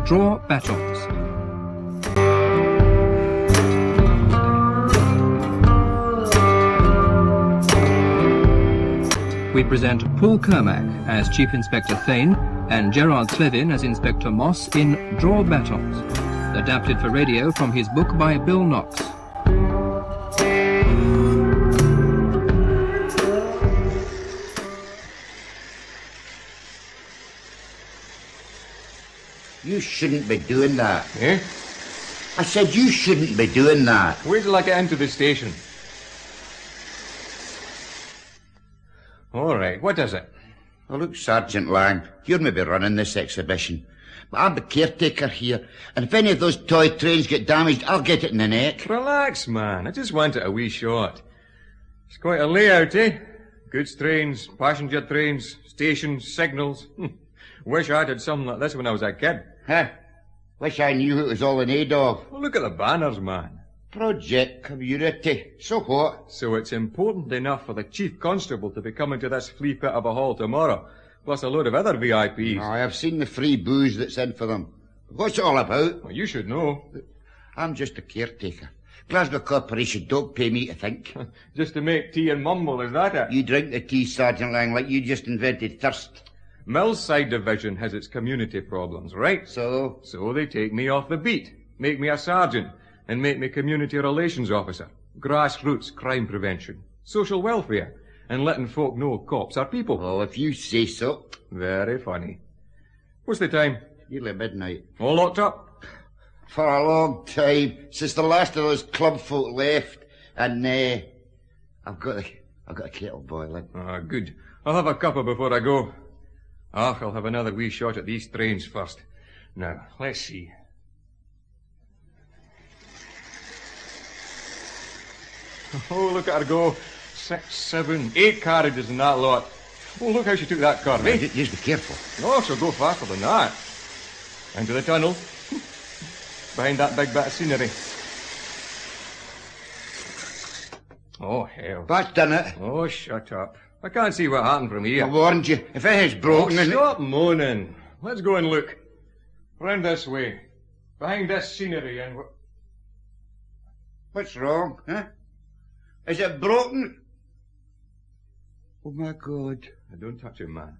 Draw Batons. We present Paul Kermack as Chief Inspector Thane and Gerard Slevin as Inspector Moss in Draw Batons, adapted for radio from his book by Bill Knox. You shouldn't be doing that. Eh? I said you shouldn't be doing that. Wait till I get into the station. All right, what is it? Oh, look, Sergeant Lang, you're maybe running this exhibition, but I'm the caretaker here, and if any of those toy trains get damaged, I'll get it in the neck. Relax, man. I just wanted a wee shot. It's quite a layout, eh? Goods trains, passenger trains, stations, signals. Wish I'd had something like this when I was a kid. Huh? Wish I knew it was all in aid of. Well, look at the banners, man. Project Community. So what? So it's important enough for the Chief Constable to be coming to this flea pit of a hall tomorrow, plus a load of other VIPs. I have seen the free booze that's in for them. What's it all about? Well, you should know. I'm just a caretaker. Glasgow Corporation don't pay me to think. Just to make tea and mumble, is that it? You drink the tea, Sergeant Lang, like you just invented thirst. Millside Division has its community problems, right? So? So they take me off the beat, make me a sergeant, and make me community relations officer, grassroots crime prevention, social welfare, and letting folk know cops are people. Oh, if you say so. Very funny. What's the time? Nearly midnight. All locked up? For a long time, since the last of those club folk left, and I've got a kettle boiling. Ah, good. I'll have a cuppa before I go. I'll have another wee shot at these trains first. Now, let's see. Oh, look at her go. 6, 7, 8 carriages in that lot. Oh, look how she took that car, eh? Just be careful. Oh, she'll go faster than that. Into the tunnel. Behind that big bit of scenery. Oh, hell. That's done it. Oh, shut up. I can't see what happened from here. I warned you. If anything's broken... Stop moaning. Let's go and look. Round this way. Behind this scenery and... What's wrong, huh? Is it broken? Oh, my God. Don't touch him, man.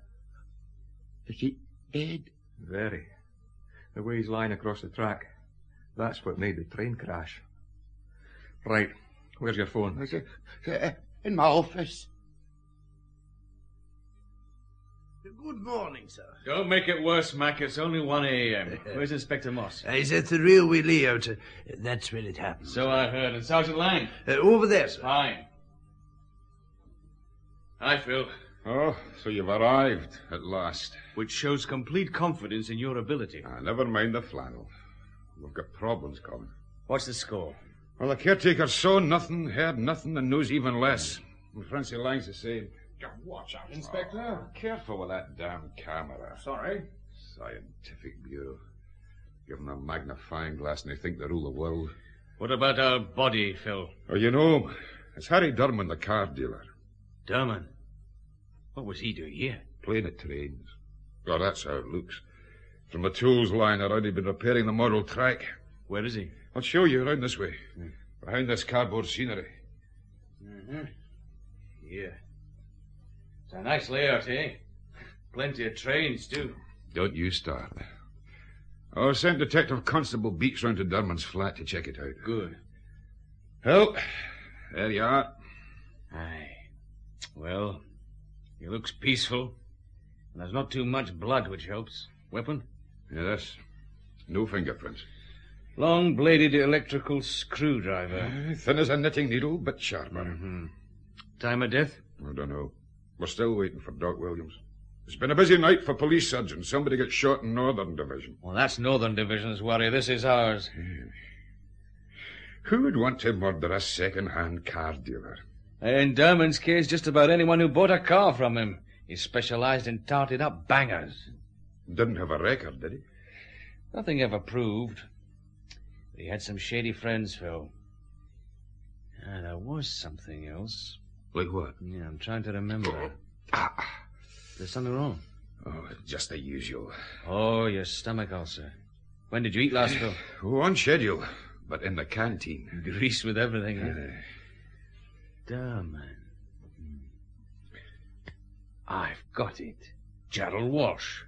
Is he dead? Very. The way he's lying across the track. That's what made the train crash. Right. Where's your phone? In my office. Good morning, sir. Don't make it worse, Mac. It's only 1 a.m. Where's Inspector Moss? He's at the railway layout. That's where it happened. So I heard. And Sergeant Lang? Over there, sir. Fine. Hi, Phil. Oh, so you've arrived at last. Which shows complete confidence in your ability. Never mind the flannel. We've got problems coming. What's the score? Well, the caretaker saw nothing, heard nothing, and knows even less. And Francie Lang's the same. Watch out, Inspector. Oh, careful with that damn camera. Sorry. Scientific Bureau. Give them a magnifying glass and they think they rule the world. What about our body, Phil? Oh, you know, it's Harry Durman, the car dealer. Durman? What was he doing here? Playing at trains. Oh, that's how it looks. From the tools lying around, he'd been repairing the model track. Where is he? I'll show you around this way. Behind this cardboard scenery. Mm-hmm. Here. It's a nice layout, eh? Plenty of trains, too. Don't you start. I'll send Detective Constable Beats round to Durman's flat to check it out. Good. Well, there you are. Aye. Well, he looks peaceful. And there's not too much blood, which helps. Weapon? Yes. No fingerprints. Long-bladed electrical screwdriver. Thin as a knitting needle, but sharper. Mm-hmm. Time of death? I don't know. We're still waiting for Doc Williams. It's been a busy night for police surgeons. Somebody got shot in Northern Division. Well, that's Northern Division's worry. This is ours. Who would want to murder a second-hand car dealer? In Durman's case, just about anyone who bought a car from him. He specialized in tarted-up bangers. Didn't have a record, did he? Nothing ever proved. But he had some shady friends, Phil. Ah, there was something else. Like what? Yeah, I'm trying to remember. Ah. There's something wrong. Oh, just the usual. Oh, your stomach ulcer. When did you eat last, Phil? Oh, on schedule, but in the canteen. Grease with everything, eh? Damn, man. I've got it. Gerald Walsh.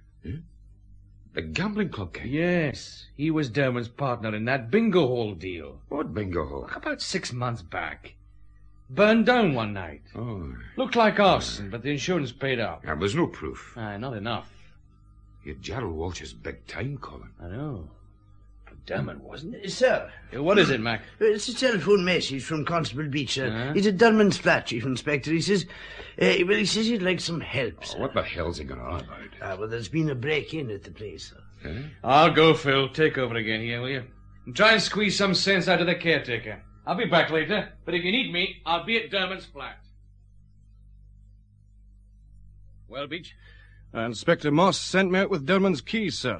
The gambling club king? Yes, he was Dermot's partner in that bingo hall deal. What bingo hall? About 6 months back. Burned down one night. Oh. Looked like arson, but the insurance paid out. There was no proof. Not enough. You're Gerald Walsh's big time, Colin. I know. But Dermot wasn't. Sir. What is it, Mac? It's a telephone message from Constable Beach, sir. Uh-huh. He's at Dunman's flat, Chief Inspector. He says, he says he'd like some help, sir. What the hell's he going on about? Well, there's been a break-in at the place, sir. I'll go, Phil. Take over again here, will you? And try and squeeze some sense out of the caretaker. I'll be back later, but if you need me, I'll be at Dermot's flat. Well, Beach? Inspector Moss sent me out with Derman's keys, sir.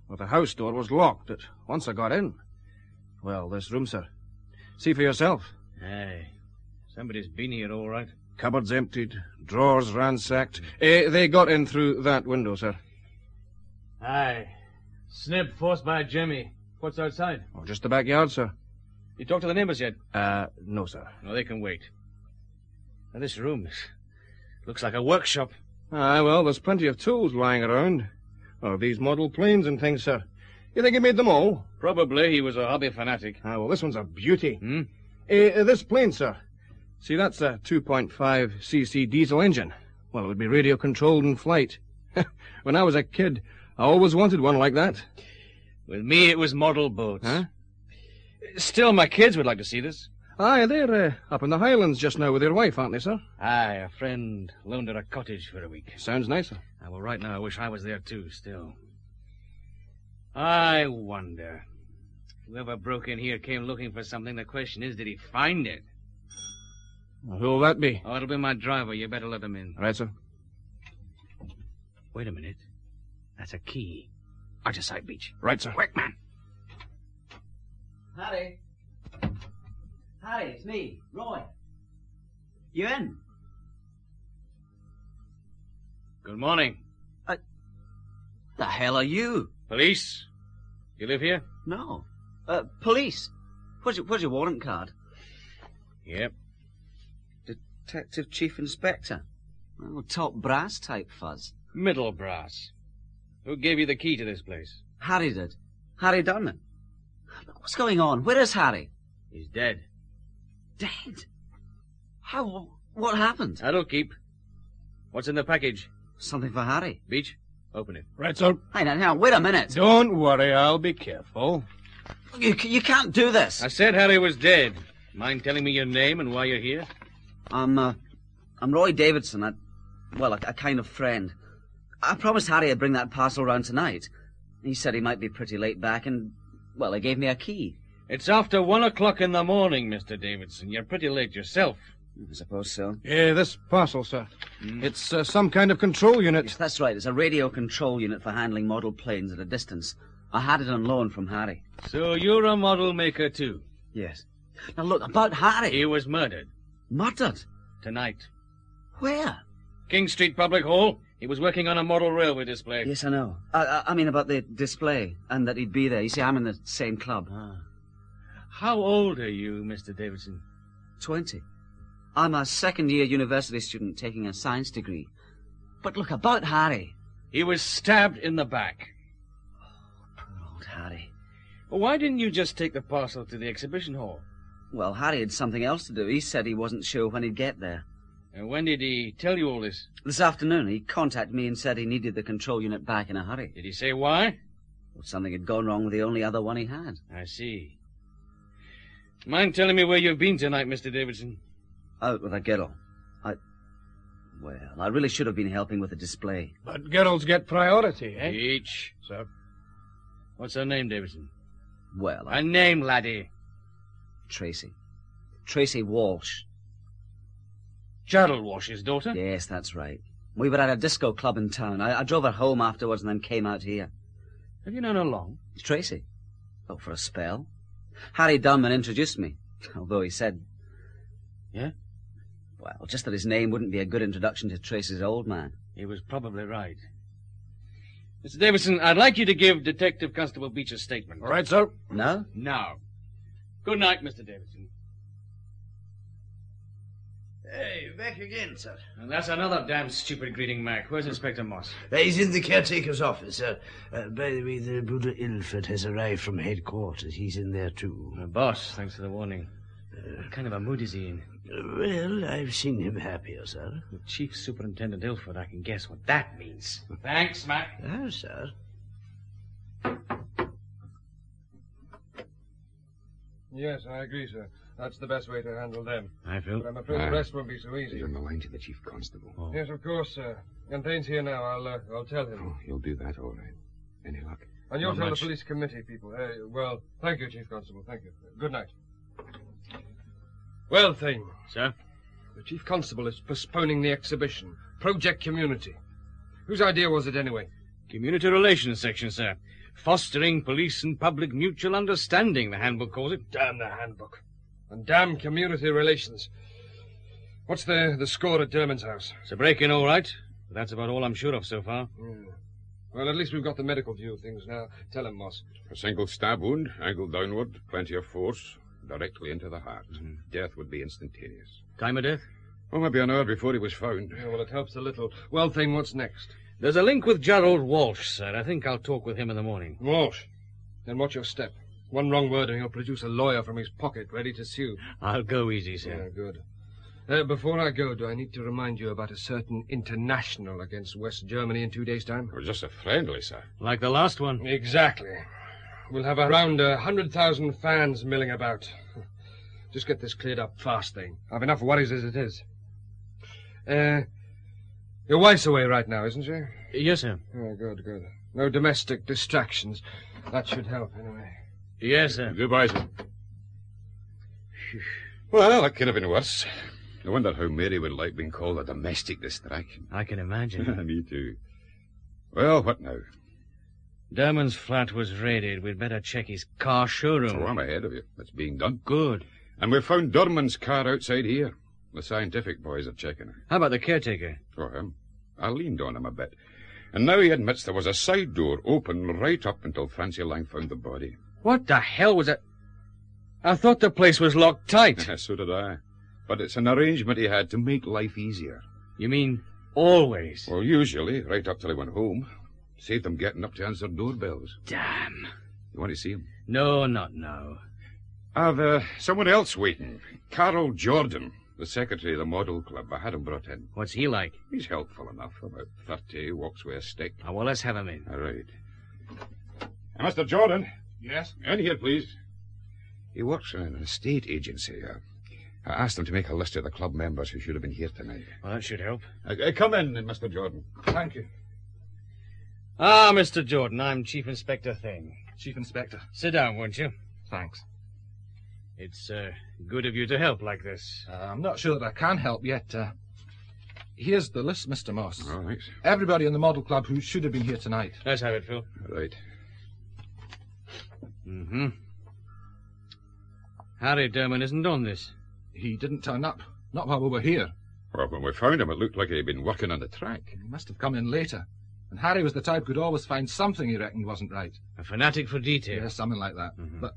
But the house door was locked once I got in. Well, this room, sir. See for yourself. Aye. Somebody's been here, all right. Cupboards emptied, drawers ransacked. They got in through that window, sir. Aye. Snip forced by Jimmy. What's outside? Oh, just the backyard, sir. You talked to the neighbors yet? No, sir. No, they can wait. Now, this room looks like a workshop. Aye, well, there's plenty of tools lying around. Oh, these model planes and things, sir. You think he made them all? Probably. He was a hobby fanatic. Ah, well, this one's a beauty. Hmm? This plane, sir. See, that's a 2.5cc diesel engine. Well, it would be radio-controlled in flight. When I was a kid, I always wanted one like that. With me, it was model boats. Huh? Still, my kids would like to see this. Aye, they're up in the Highlands just now with their wife, aren't they, sir? Aye, a friend loaned her a cottage for a week. Sounds nicer. Well, right now, I wish I was there, too, still. I wonder. Whoever broke in here came looking for something. The question is, did he find it? Well, who'll that be? Oh, it'll be my driver. You better let him in. Right, sir. Wait a minute. That's a key. Out of sight, Beach. Right, sir. Quick, man. Harry. Harry, it's me, Roy. You in? Good morning. The hell are you? Police? You live here? No. Police. Where's your warrant card? Yep. Detective Chief Inspector. Oh, top brass type fuzz. Middle brass. Who gave you the key to this place? Harry did. Harry Dunman. What's going on? Where is Harry? He's dead. Dead? How? What happened? That'll keep. What's in the package? Something for Harry. Beach, open it. Right, sir. Hey, now, wait a minute. Don't worry, I'll be careful. You can't do this. I said Harry was dead. Mind telling me your name and why you're here? I'm Roy Davidson. A kind of friend. I promised Harry I'd bring that parcel round tonight. He said he might be pretty late back and, well, he gave me a key. It's after 1 o'clock in the morning, Mr. Davidson. You're pretty late yourself. I suppose so. Yeah, this parcel, sir. It's some kind of control unit. Yes, that's right. It's a radio control unit for handling model planes at a distance. I had it on loan from Harry. So you're a model maker, too? Yes. Now, look, about Harry. He was murdered. Murdered? Tonight. Where? King Street Public Hall. He was working on a model railway display. Yes, I know. I mean about the display, and that he'd be there. You see, I'm in the same club. How old are you, Mr. Davidson? 20. I'm a second-year university student taking a science degree. But look, about Harry. He was stabbed in the back. Poor old Harry. Well, why didn't you just take the parcel to the exhibition hall? Well, Harry had something else to do. He said he wasn't sure when he'd get there. And when did he tell you all this? This afternoon, he contacted me and said he needed the control unit back in a hurry. Did he say why? Well, something had gone wrong with the only other one he had. I see. Mind telling me where you've been tonight, Mr. Davidson? Out with a girl. I really should have been helping with the display. But girls get priority, eh? Each. Sir. What's her name, Davidson? Well, Her name, laddie. Tracy. Tracy Walsh. Gerald Walsh's daughter? Yes, that's right. We were at a disco club in town. I drove her home afterwards and then came out here. Have you known her long? Tracy? Oh, for a spell. Harry Dunman introduced me, although he said... Yeah? Well, just that his name wouldn't be a good introduction to Tracy's old man. He was probably right. Mr. Davidson, I'd like you to give Detective Constable Beach a statement. All right, sir. No? Now. Good night, Mr. Davidson. Hey, back again, sir. And that's another damn stupid greeting, Mac. Where's Inspector Moss? He's in the caretaker's office, sir. By the way, the Buddha Ilford has arrived from headquarters. He's in there, too. Boss, thanks for the warning. What kind of a mood is he in? Well, I've seen him happier, sir. With Chief Superintendent Ilford, I can guess what that means. Thanks, Mac. Ah, sir. Yes, I agree, sir. That's the best way to handle them. I feel. But I'm afraid the rest won't be so easy. You're on the line to the Chief Constable. Oh. Yes, of course, sir. And Thane's here now. I'll tell him. Oh, you'll do that, all right. Any luck? And you'll Not tell much. the police committee people. Well, thank you, Chief Constable. Thank you. Good night. Well, Thane. Sir? The Chief Constable is postponing the exhibition. Project Community. Whose idea was it, anyway? Community Relations Section, sir. Fostering police and public mutual understanding, the handbook calls it. Damn the handbook. And damn community relations. What's the score at Derman's house? It's a break-in, all right. But that's about all I'm sure of so far. Yeah. Well, at least we've got the medical view of things now. Tell him, Moss. A single stab wound, angle downward, plenty of force, directly into the heart. Death would be instantaneous. Time of death? Oh, maybe an hour before he was found. Yeah, well, it helps a little. Well, Thane, what's next? There's a link with Gerald Walsh, sir. I think I'll talk with him in the morning. Walsh. Then watch your step. One wrong word and he'll produce a lawyer from his pocket ready to sue. I'll go easy, Yeah, sir. good. Before I go, do I need to remind you about a certain international against West Germany in 2 days' time? It was just a friendly, sir. Like the last one. Exactly. We'll have around 100,000 fans milling about. Just get this cleared up fast, Thane. I've enough worries as it is. Your wife's away right now, isn't she? Yes, sir. Oh, good. No domestic distractions. That should help, anyway. Yes, sir. Goodbye, sir. Well, that could have been worse. I wonder how Mary would like being called a domestic distraction. I can imagine. Me too. Well, what now? Derman's flat was raided. We'd better check his car showroom. Oh, I'm ahead of you. It's being done. Good. And we've found Derman's car outside here. The scientific boys are checking it. How about the caretaker? Oh, him. I leaned on him a bit. And now he admits there was a side door open right up until Francie Lang found the body. What the hell was that? I thought the place was locked tight. So did I. But it's an arrangement he had to make life easier. You mean always? Well, usually, right up till he went home. Saved them getting up to answer doorbells. Damn. You want to see him? No, not now. I've someone else waiting. Carol Jordan, the secretary of the Model Club. I had him brought in. What's he like? He's helpful enough. About 30, walks with a stick. Oh, well, let's have him in. All right. Mr. Jordan. Yes? In here, please. He works in an estate agency. I asked him to make a list of the club members who should have been here tonight. Well, that should help. Come in, Mr. Jordan. Thank you. Ah, Mr. Jordan, I'm Chief Inspector Thane. Chief Inspector. Sit down, won't you? Thanks. It's good of you to help like this. I'm not sure that I can help yet. Here's the list, Mr. Moss. All right. Everybody in the Model Club who should have been here tonight. Let's have it, Phil. All right. Mm-hmm. Harry Derman isn't on this. He didn't turn up. Not while we were here. Well, when we found him, it looked like he'd been working on the track. He must have come in later. And Harry was the type who'd always find something he reckoned wasn't right. A fanatic for detail. Yeah, something like that. Mhm. But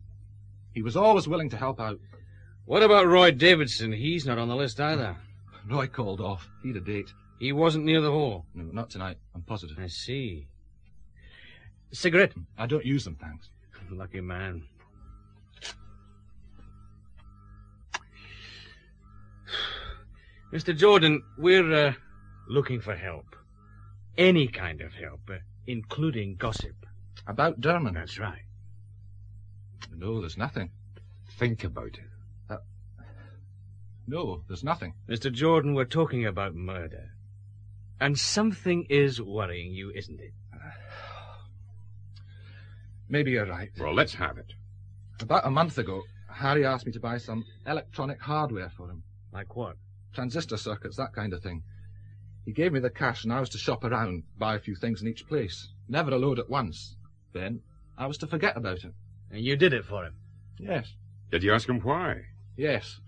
he was always willing to help out. What about Roy Davidson? He's not on the list either. Roy called off. He'd a date. He wasn't near the hall. No, not tonight. I'm positive. I see. Cigarette? I don't use them, thanks. Lucky man. Mr. Jordan, we're looking for help. Any kind of help, including gossip. About Derman? That's right. No, there's nothing. Think about it. No, there's nothing. Mr. Jordan, we're talking about murder. And something is worrying you, isn't it? Maybe you're right. Well, let's have it. About a month ago, Harry asked me to buy some electronic hardware for him. Like what? Transistor circuits, that kind of thing. He gave me the cash and I was to shop around, buy a few things in each place. Never a load at once. Then I was to forget about it. And you did it for him? Yes. Did you ask him why? Yes.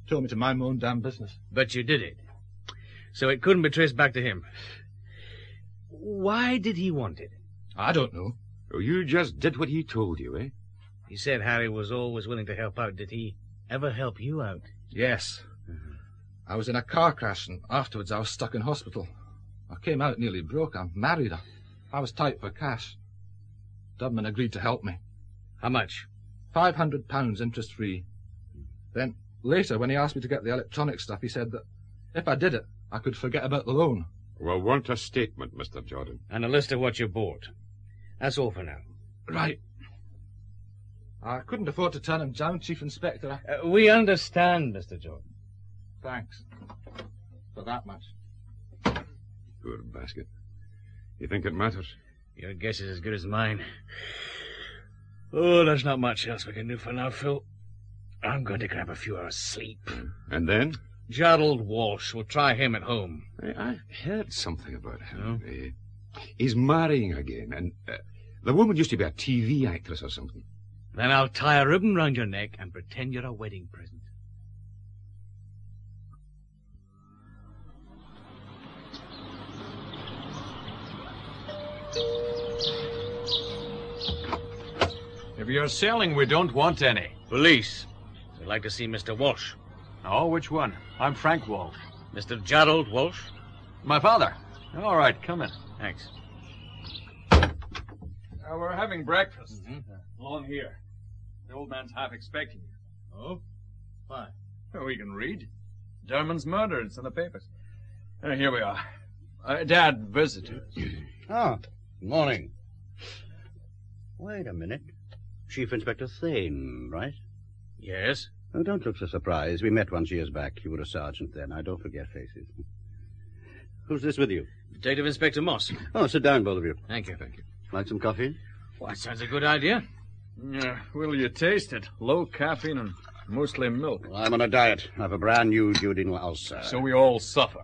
Told me to mind my own damn business. But you did it. So it couldn't be traced back to him. Why did he want it? I don't know. Oh, you just did what he told you, eh? He said Harry was always willing to help out. Did he ever help you out? Yes. I was in a car crash, and afterwards I was stuck in hospital. I came out nearly broke. I'm married. I was tight for cash. Dubman agreed to help me. How much? £500 interest-free. Then, later, when he asked me to get the electronic stuff, he said that if I did it, I could forget about the loan. We'll want a statement, Mr. Jordan. And a list of what you bought. That's all for now. Right. I couldn't afford to turn him down, Chief Inspector. We understand, Mr. Jordan. Thanks. For that much. Poor basket. You think it matters? Your guess is as good as mine. Oh, there's not much else we can do for now, Phil. I'm going to grab a few hours' sleep. And then? Gerald Walsh. We'll try him at home. I heard something about him. He's marrying again, and the woman used to be a TV actress or something. Then I'll tie a ribbon round your neck and pretend you're a wedding present. If you're selling, we don't want any. Police. We'd like to see Mr. Walsh. Oh, which one? I'm Frank Walsh. Mr. Gerald Walsh? My father. All right, come in. Thanks. We're having breakfast. Along here. The old man's half expecting you. Oh? Why? Oh, we can read. Derman's murder. It's in the papers. Here we are. Dad, visitors. Ah, morning. Wait a minute. Chief Inspector Thane, right? Yes? Oh, don't look so surprised. We met once years back. You were a sergeant then. I don't forget faces. Who's this with you? Detective Inspector Moss. Oh, sit down, both of you. Thank you. Thank you. Like some coffee? Well, that sounds a good idea. Will you taste it? Low caffeine and mostly milk. Well, I'm on a diet. I have a brand new duodenal ulcer. So we all suffer.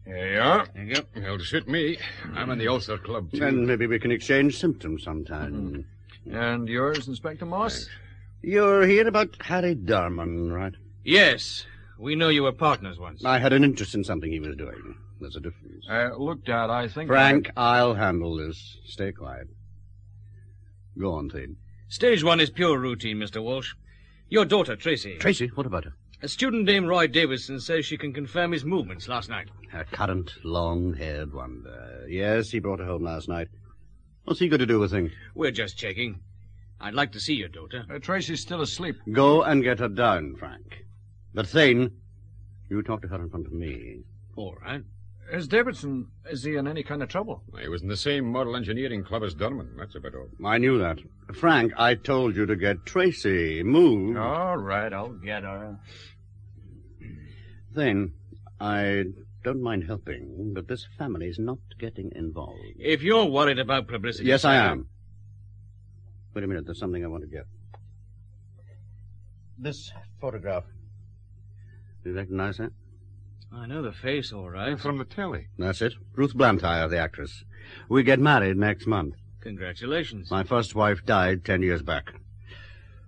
Here you are. Thank you. It'll suit me. I'm in the ulcer club, too. And maybe we can exchange symptoms sometime. And yours, Inspector Moss? Thanks. You're here about Harry Darman, right? Yes. We know you were partners once. I had an interest in something he was doing. There's a difference. Look, Dad, I think... Frank, I'll handle this. Stay quiet. Go on, Thane. Stage one is pure routine, Mr. Walsh. Your daughter, Tracy. Tracy? What about her? A student named Roy Davidson says she can confirm his movements last night. A current, long-haired wonder. Yes, he brought her home last night. What's he got to do with things? We're just checking. I'd like to see your daughter. Tracy's still asleep. Go and get her down, Frank. But Thane, you talk to her in front of me. All right. Is Davidson, is he in any kind of trouble? He was in the same model engineering club as Durman. That's about all. I knew that. Frank, I told you to get Tracy. Move. All right, I'll get her. Thane, I don't mind helping, but this family's not getting involved. If you're worried about publicity... Yes, I am. Wait a minute, there's something I want to get. This photograph. Do you recognize that? I know the face, all right. From the telly. That's it. Ruth Blantyre, the actress. We get married next month. Congratulations. My first wife died 10 years back.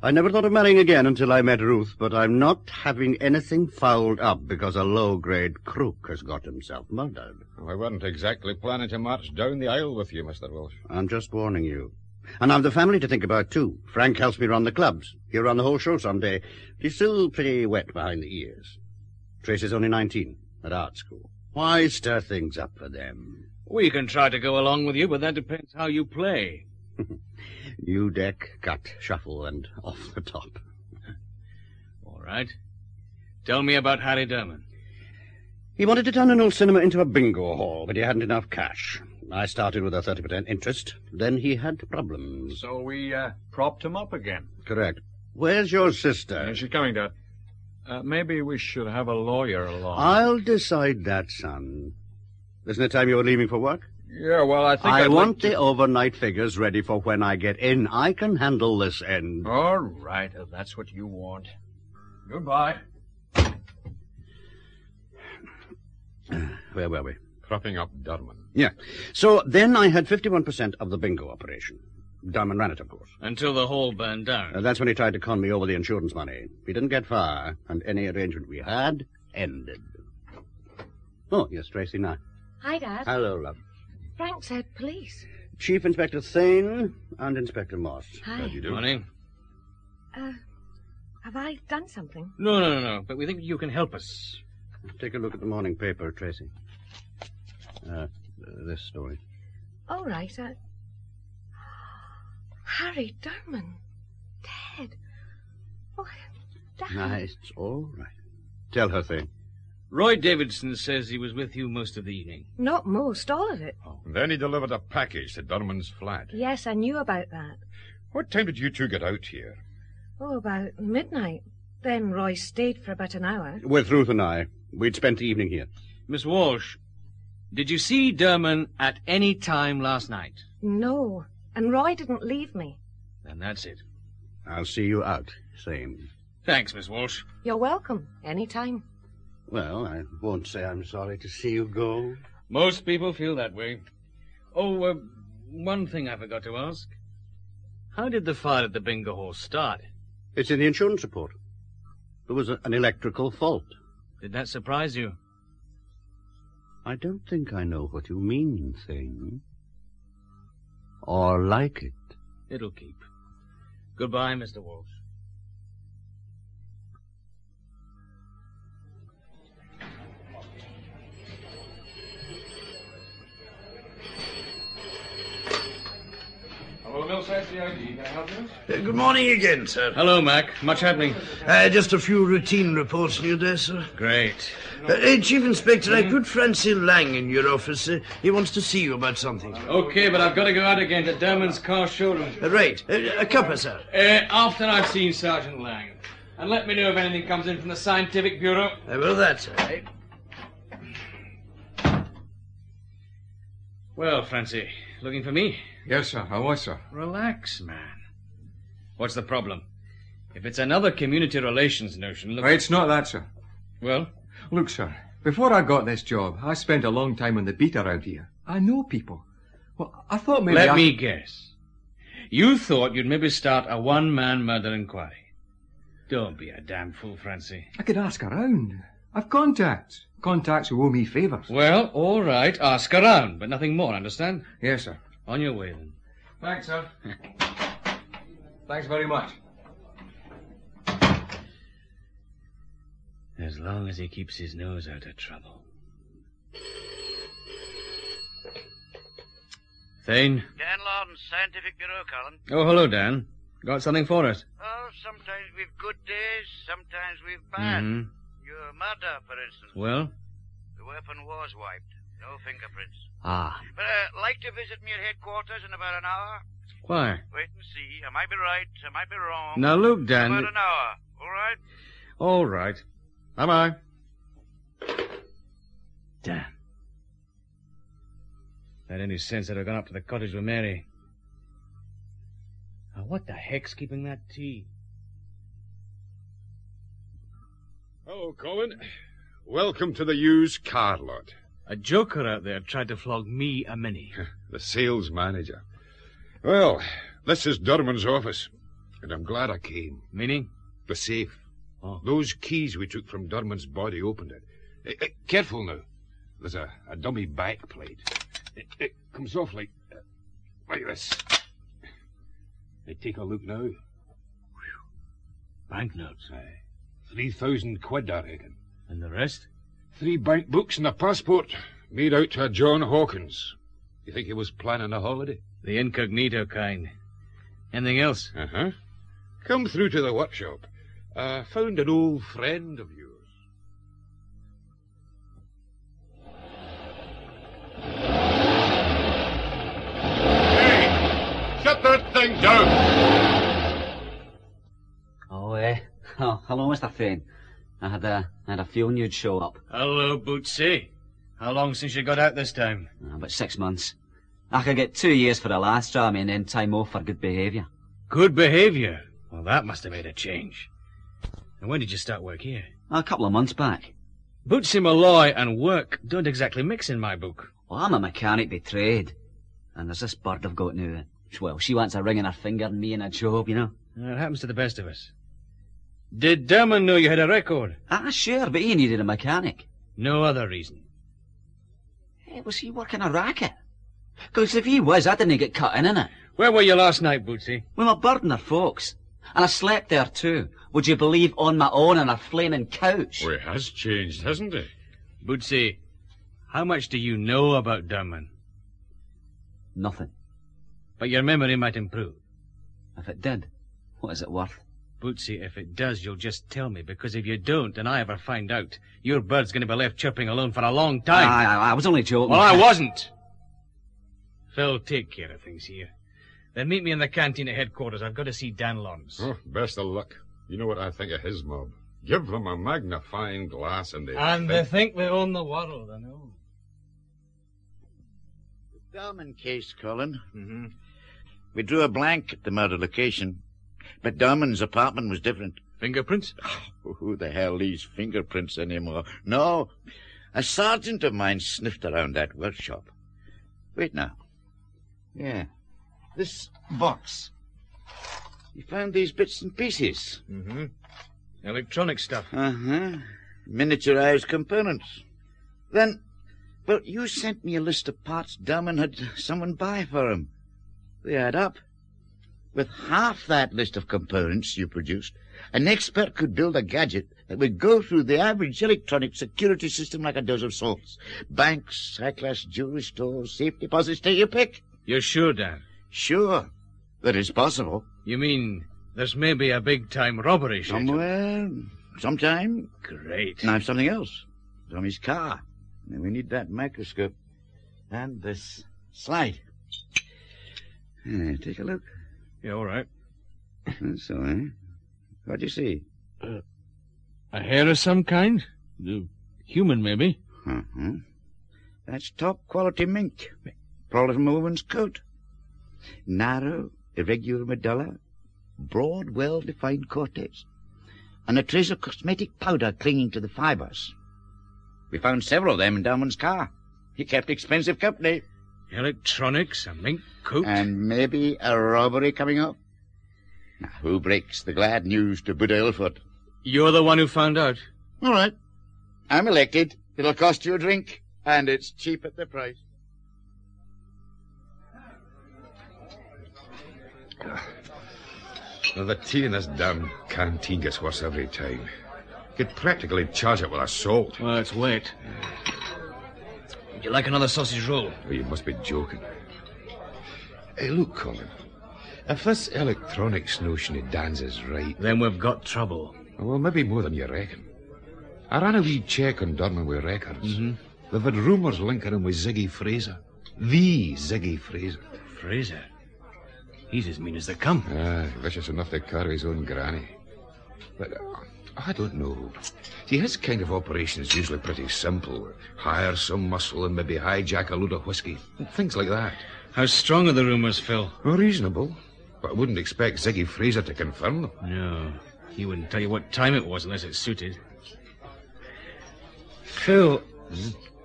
I never thought of marrying again until I met Ruth, but I'm not having anything fouled up because a low-grade crook has got himself murdered. Well, I wasn't exactly planning to march down the aisle with you, Mr. Walsh. I'm just warning you. And I've the family to think about, too. Frank helps me run the clubs. He'll run the whole show someday. He's still pretty wet behind the ears. Tracy's only 19, at art school. Why stir things up for them? We can try to go along with you, but that depends how you play. New deck, cut, shuffle, and off the top. All right. Tell me about Harry Durman. He wanted to turn an old cinema into a bingo hall, but he hadn't enough cash. I started with a 30% interest. Then he had problems. So we propped him up again. Correct. Where's your sister? She's coming, Dad. Maybe we should have a lawyer along. I'll decide that, son. Isn't it time you were leaving for work? Yeah, well, I think I want the overnight figures ready for when I get in. I can handle this end. All right, if that's what you want. Goodbye. Where were we? Propping up Durman. Yeah. So then I had 51% of the bingo operation. Dumb and ran it, of course. Until the hall burned down. That's when he tried to con me over the insurance money. We didn't get far, and any arrangement we had ended. Oh, yes, Tracy now. Hi, Dad. Hello, love. Frank said police. Chief Inspector Thane and Inspector Moss. Hi. How do you do? Morning. Have I done something? No. But we think you can help us. Take a look at the morning paper, Tracy. This story. All right. Harry Durman. Dead. Oh, Dad. Nice. All right. Tell her, Thane. Roy Davidson says he was with you most of the evening. Not most, all of it. Then he delivered a package to Durman's flat. Yes, I knew about that. What time did you two get out here? Oh, about midnight. Then Roy stayed for about an hour. With Ruth and I. We'd spent the evening here. Miss Walsh, did you see Durman at any time last night? No, and Roy didn't leave me. Then that's it. I'll see you out. Same. Thanks, Miss Walsh. You're welcome. Any time. Well, I won't say I'm sorry to see you go. Most people feel that way. Oh, one thing I forgot to ask. How did the fire at the bingo hall start? It's in the insurance report. There was an electrical fault. Did that surprise you? I don't think I know what you mean, Thane. Or like it. It'll keep. Goodbye, Mr. Walsh. Hello, Millside CID. Can I help you? Good morning again, sir. Hello, Mac. Much happening? Just a few routine reports on your desk, sir. Great. Chief Inspector, I put Francine Lang in your office. He wants to see you about something. Okay, but I've got to go out again to Durman's car showroom. Right. A cuppa, sir. After I've seen Sergeant Lang. And let me know if anything comes in from the Scientific Bureau. I will that, sir. Well, Francie, looking for me? Yes, sir. I was, sir. Relax, man. What's the problem? If it's another community relations notion, look... It's not that, sir. Well? Look, sir, before I got this job, I spent a long time on the beat around here. I know people. Well, I thought maybe Let me guess. You thought you'd maybe start a one-man murder inquiry. Don't be a damn fool, Francie. I could ask around. I've contacts. Contacts who owe me favours. Well, all right, ask around, but nothing more, understand? Yes, sir. On your way, then. Thanks, sir. Thanks very much. As long as he keeps his nose out of trouble. Thane? Dan Lawden's Scientific Bureau, Colin. Oh, hello, Dan. Got something for us? Oh, sometimes we've good days, sometimes we've bad. Mm-hmm. Your murder, for instance. Well? The weapon was wiped. No fingerprints. Ah. But like to visit me at headquarters in about an hour? Why? Wait and see. I might be right, I might be wrong. Now, look, Dan... About an hour, all right? All right. Bye-bye. Damn. If I had any sense, I'd have gone up to the cottage with Mary. Now, what the heck's keeping that tea? Hello, Colin. Welcome to the used car lot. A joker out there tried to flog me a mini. The sales manager. Well, this is Durman's office, and I'm glad I came. Meaning? The safe. Oh. Those keys we took from Durman's body opened it. Careful now. There's a dummy back plate. It comes off like this. Take a look now. Banknotes. 3,000 quid, I reckon. And the rest? 3 bank books and a passport made out to a John Hawkins. You think he was planning a holiday? The incognito kind. Anything else? Uh-huh. Come through to the workshop. Found an old friend of yours. Hey! Shut that thing down! Oh, hello, Mr. Thane. I had a feeling you'd show up. Hello, Bootsy. How long since you got out this time? About 6 months. I could get 2 years for the last job and then time off for good behaviour. Good behaviour? Well, that must have made a change. And when did you start work here? A couple of months back. Bootsy Malloy and work don't exactly mix in my book. Well, I'm a mechanic by trade. And there's this bird I've got now. Well, she wants a ring on her finger and me in a job, you know. It happens to the best of us. Did Dermot know you had a record? Ah, sure, but he needed a mechanic. No other reason. Hey, was he working a racket? Because if he was, I didn't get cut in it. Where were you last night, Bootsy? With my bird and her folks. And I slept there too. Would you believe, on my own on a flaming couch? Well, it has changed, hasn't it? Bootsy, how much do you know about Dermot? Nothing. But your memory might improve. If it did, what is it worth? Bootsy, if it does, you'll just tell me, because if you don't, and I ever find out, your bird's going to be left chirping alone for a long time. I was only joking. Well, I wasn't. Phil, take care of things here. Then meet me in the canteen at headquarters. I've got to see Dan Lawrence. Oh, best of luck. You know what I think of his mob. Give them a magnifying glass and they think they own the world, I know. The Darman case, Colin. Mm-hmm. We drew a blank at the murder location, but Darman's apartment was different. Fingerprints? Oh, who the hell leaves fingerprints anymore? No, a sergeant of mine sniffed around that workshop. Wait now. Yeah, this box. He found these bits and pieces. Mm-hmm. Electronic stuff. Uh-huh. Miniaturized components. Then, well, you sent me a list of parts Darman had someone buy for him. They add up. With half that list of components you produced, an expert could build a gadget that would go through the average electronic security system like a dozen sorts. Banks, high-class jewelry stores, safe deposits, take your pick. You're sure, Dan? Sure. That is possible. You mean there's maybe a big-time robbery schedule? Somewhere, sometime. Great. And I have something else. Tommy's car. And we need that microscope. And this slide. Take a look. Yeah, all right. So, eh? What'd you see? A hair of some kind? Human, maybe. Uh-huh. That's top-quality mink. Probably from a woman's coat. Narrow, irregular medulla, broad, well-defined cortex, and a trace of cosmetic powder clinging to the fibers. We found several of them in Darman's car. He kept expensive company. Electronics, a mink coat. And maybe a robbery coming up. Now, who breaks the glad news to Buddha Ilford? You're the one who found out. All right. I'm elected. It'll cost you a drink, and it's cheap at the price. Well, the tea in this damn canteen gets worse every time. You could practically charge it with assault. Well, it's wet. Would you like another sausage roll? Oh, you must be joking. Hey, look, Colin. If this electronics notion of Dan's is right... Then we've got trouble. Well, maybe more than you reckon. I ran a wee check on Durham with records. Mm-hmm. They've had rumours linking him with Ziggy Fraser. The Ziggy Fraser. Fraser? He's as mean as they come. Vicious enough to carry his own granny. But I don't know. See, his kind of operation is usually pretty simple. Hire some muscle and maybe hijack a load of whiskey. Things like that. How strong are the rumours, Phil? Well, reasonable. But I wouldn't expect Ziggy Fraser to confirm them. No. He wouldn't tell you what time it was unless it suited. Phil,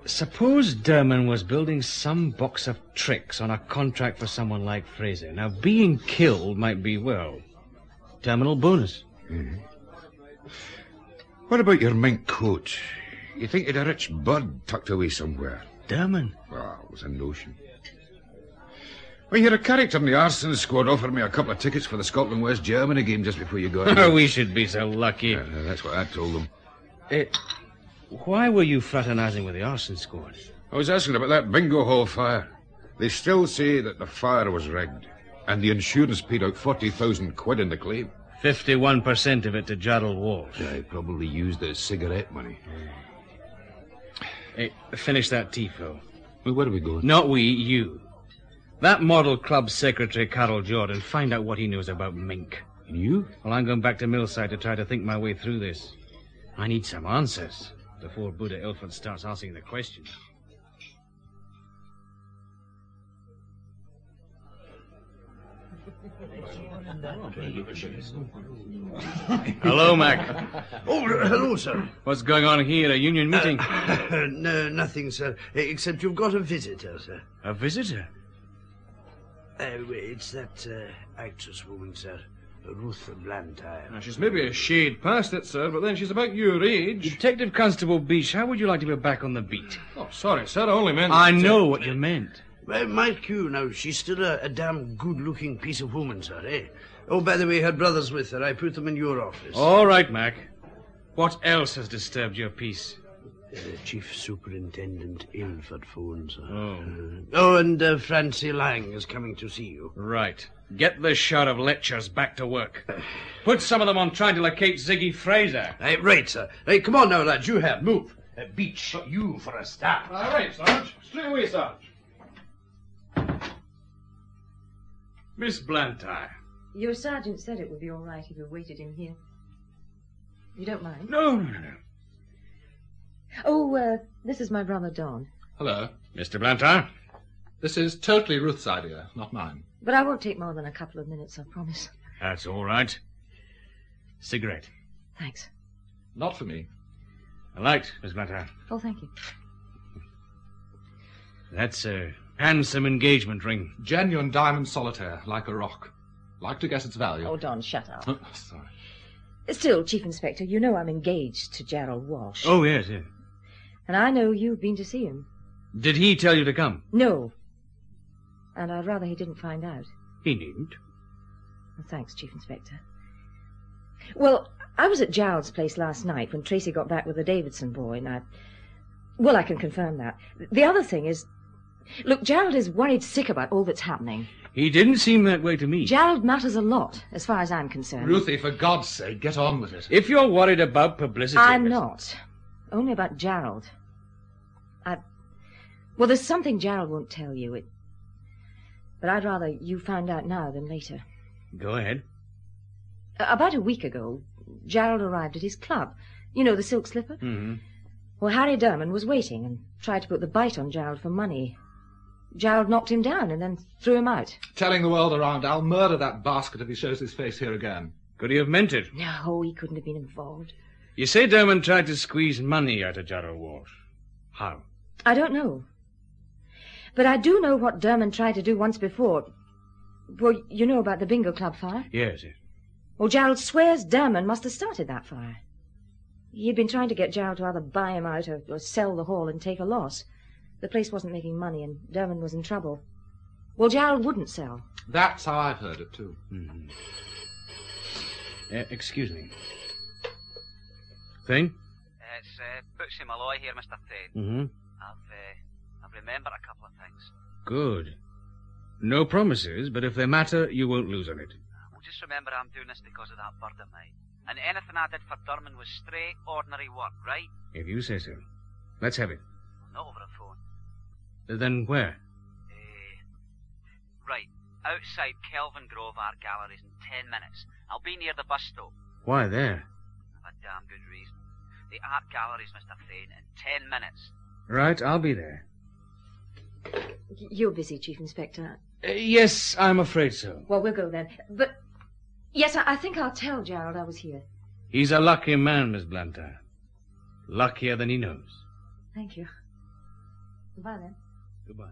suppose Derman was building some box of tricks on a contract for someone like Fraser. Now, being killed might be, well, terminal bonus. Mm-hmm. What about your mink coat? You think you'd a rich bird tucked away somewhere? Derman? Well, it was a notion. Well, you're a character in the arson squad offered me a couple of tickets for the Scotland-West Germany game just before you got here. We should be so lucky. That's what I told them. Why were you fraternizing with the arson squad? I was asking about that bingo hall fire. They still say that the fire was rigged, and the insurance paid out 40,000 quid in the claim. 51% of it to Gerald Walsh. Yeah, he probably used it as cigarette money. Hey, finish that tea, Phil. Well, where are we going? Not we, you. That model club secretary, Carol Jordan, find out what he knows about mink. And you? Well, I'm going back to Millside to try to think my way through this. I need some answers before Buddha Ilford starts asking the questions. Hello, Mac. Oh, hello, sir. What's going on here? A union meeting? No, nothing, sir. Except you've got a visitor, sir. A visitor? It's that actress woman, sir. Ruth Blantyre. Now, she's maybe a shade past it, sir, but then she's about your age. Detective Constable Beach, how would you like to be back on the beat? Oh, sorry, sir, I only meant... I know what you meant. Well, Mike, you know, she's still a damn good-looking piece of woman, sir, eh? Oh, by the way, her brother's with her. I put them in your office. All right, Mac. What else has disturbed your peace? Chief Superintendent Ilford phones, sir. Oh. And Francie Lang is coming to see you. Right. Get the shot of lectures back to work. Put some of them on trying to locate Ziggy Fraser. Right, sir. Hey, come on now, lads. You have. Move. Beach, you for a start. All right, Sarge. Straight away, Sarge. Miss Blantyre. Your sergeant said it would be all right if we waited in here. You don't mind? No. Oh, this is my brother Don. Hello. Mr. Blantyre. This is totally Ruth's idea, not mine. But I won't take more than a couple of minutes, I promise. That's all right. Cigarette. Thanks. Not for me. A light, Miss Blantyre. Oh, thank you. That's a handsome engagement ring. Genuine diamond solitaire, like a rock. Like to guess its value. Oh, Don, shut up. Sorry. Still, Chief Inspector, you know I'm engaged to Gerald Walsh. Oh, yes. And I know you've been to see him. Did he tell you to come? No. And I'd rather he didn't find out. He needn't. Well, thanks, Chief Inspector. Well, I was at Gerald's place last night when Tracy got back with the Davidson boy, and I can confirm that. The other thing is... Look, Gerald is worried sick about all that's happening. He didn't seem that way to me. Gerald matters a lot, as far as I'm concerned. Ruthie, for God's sake, get on with it. If you're worried about publicity... I'm not. Only about Gerald. Well, there's something Gerald won't tell you. But I'd rather you found out now than later. Go ahead. About a week ago, Gerald arrived at his club. You know, the Silk Slipper? Mm-hmm. Well, Harry Durman was waiting and tried to put the bite on Gerald for money. Gerald knocked him down and then threw him out. Telling the world around, I'll murder that basket if he shows his face here again. Could he have meant it? No, he couldn't have been involved. You say Durman tried to squeeze money out of Gerald Walsh. How? I don't know. But I do know what Durman tried to do once before. Well, you know about the bingo club fire? Yes. Well, Gerald swears Durman must have started that fire. He'd been trying to get Gerald to either buy him out or sell the hall and take a loss. The place wasn't making money and Durman was in trouble. Well, Gerald wouldn't sell. That's how I've heard it, too. Mm-hmm. Excuse me. Thane? It's Bootsy Malloy here, Mr. Thane. Mm-hmm. I've remembered a couple of things. Good. No promises, but if they matter, you won't lose on it. Well, just remember I'm doing this because of that bird of mine. And anything I did for Durman was straight, ordinary work, right? If you say so. Let's have it. Not over the phone. Then where? Right. Outside Kelvin Grove Art Galleries in 10 minutes. I'll be near the bus stop. Why there? For a damn good reason. The Art Galleries, Mr. Thane, in 10 minutes. Right, I'll be there. You're busy, Chief Inspector. Yes, I'm afraid so. Well, we'll go then. But, yes, I think I'll tell Gerald I was here. He's a lucky man, Miss Blantyre. Luckier than he knows. Thank you. Goodbye, then. Goodbye.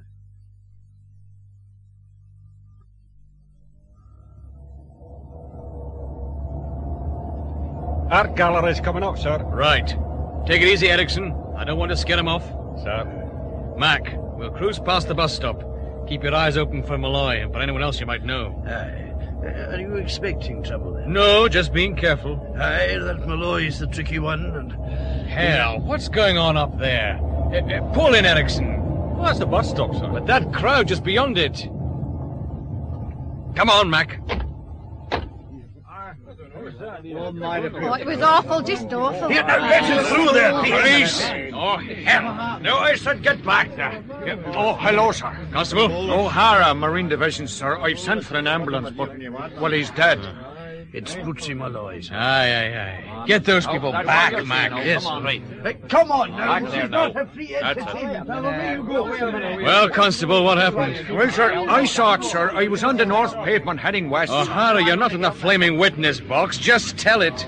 Art gallery's coming up, sir. Right. Take it easy, Erickson. I don't want to scare him off. Sir. Mac, we'll cruise past the bus stop. Keep your eyes open for Malloy and for anyone else you might know. Aye. Are you expecting trouble then? No, just being careful. Aye, that Malloy's the tricky one, and... Hell, what's going on up there? Pull in, Erickson. Well, that's the bus stop, sir. But that crowd just beyond it. Come on, Mac. Oh, it was awful, just awful. Here, now, let us through there, Police! Oh, hell. No, I said get back there. Oh, hello, sir. Constable? O'Hara, Marine Division, sir. I've sent for an ambulance, but, well, he's dead. It's Bootsy Malloy, sir. Aye. Get those people back, Mac. Yes, right. Hey, come on now, this is not a free entertainment. Well, Constable, what happened? Well, sir, I saw it, sir. I was on the north pavement heading west. O'Hara, you're not in the flaming witness box. Just tell it.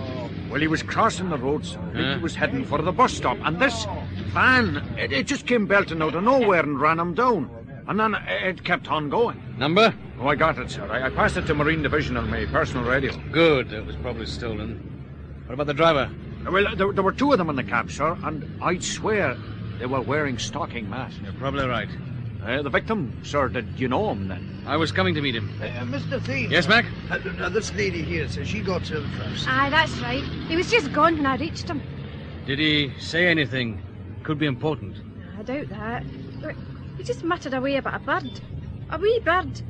Well, he was crossing the road, sir. He was heading for the bus stop, and this van, it just came belting out of nowhere and ran him down. And then it kept on going. Number? Oh, I got it, sir. I passed it to Marine Division on my personal radio. Good. It was probably stolen. What about the driver? Well, there were two of them in the cab, sir, and I'd swear they were wearing stocking masks. You're probably right. The victim, sir, did you know him then? I was coming to meet him. Mr. Thane. Yes, Mac? This lady here says she got to him first. Aye, that's right. He was just gone when I reached him. Did he say anything? Could be important. I doubt that. He just muttered away about a bird. A wee bird.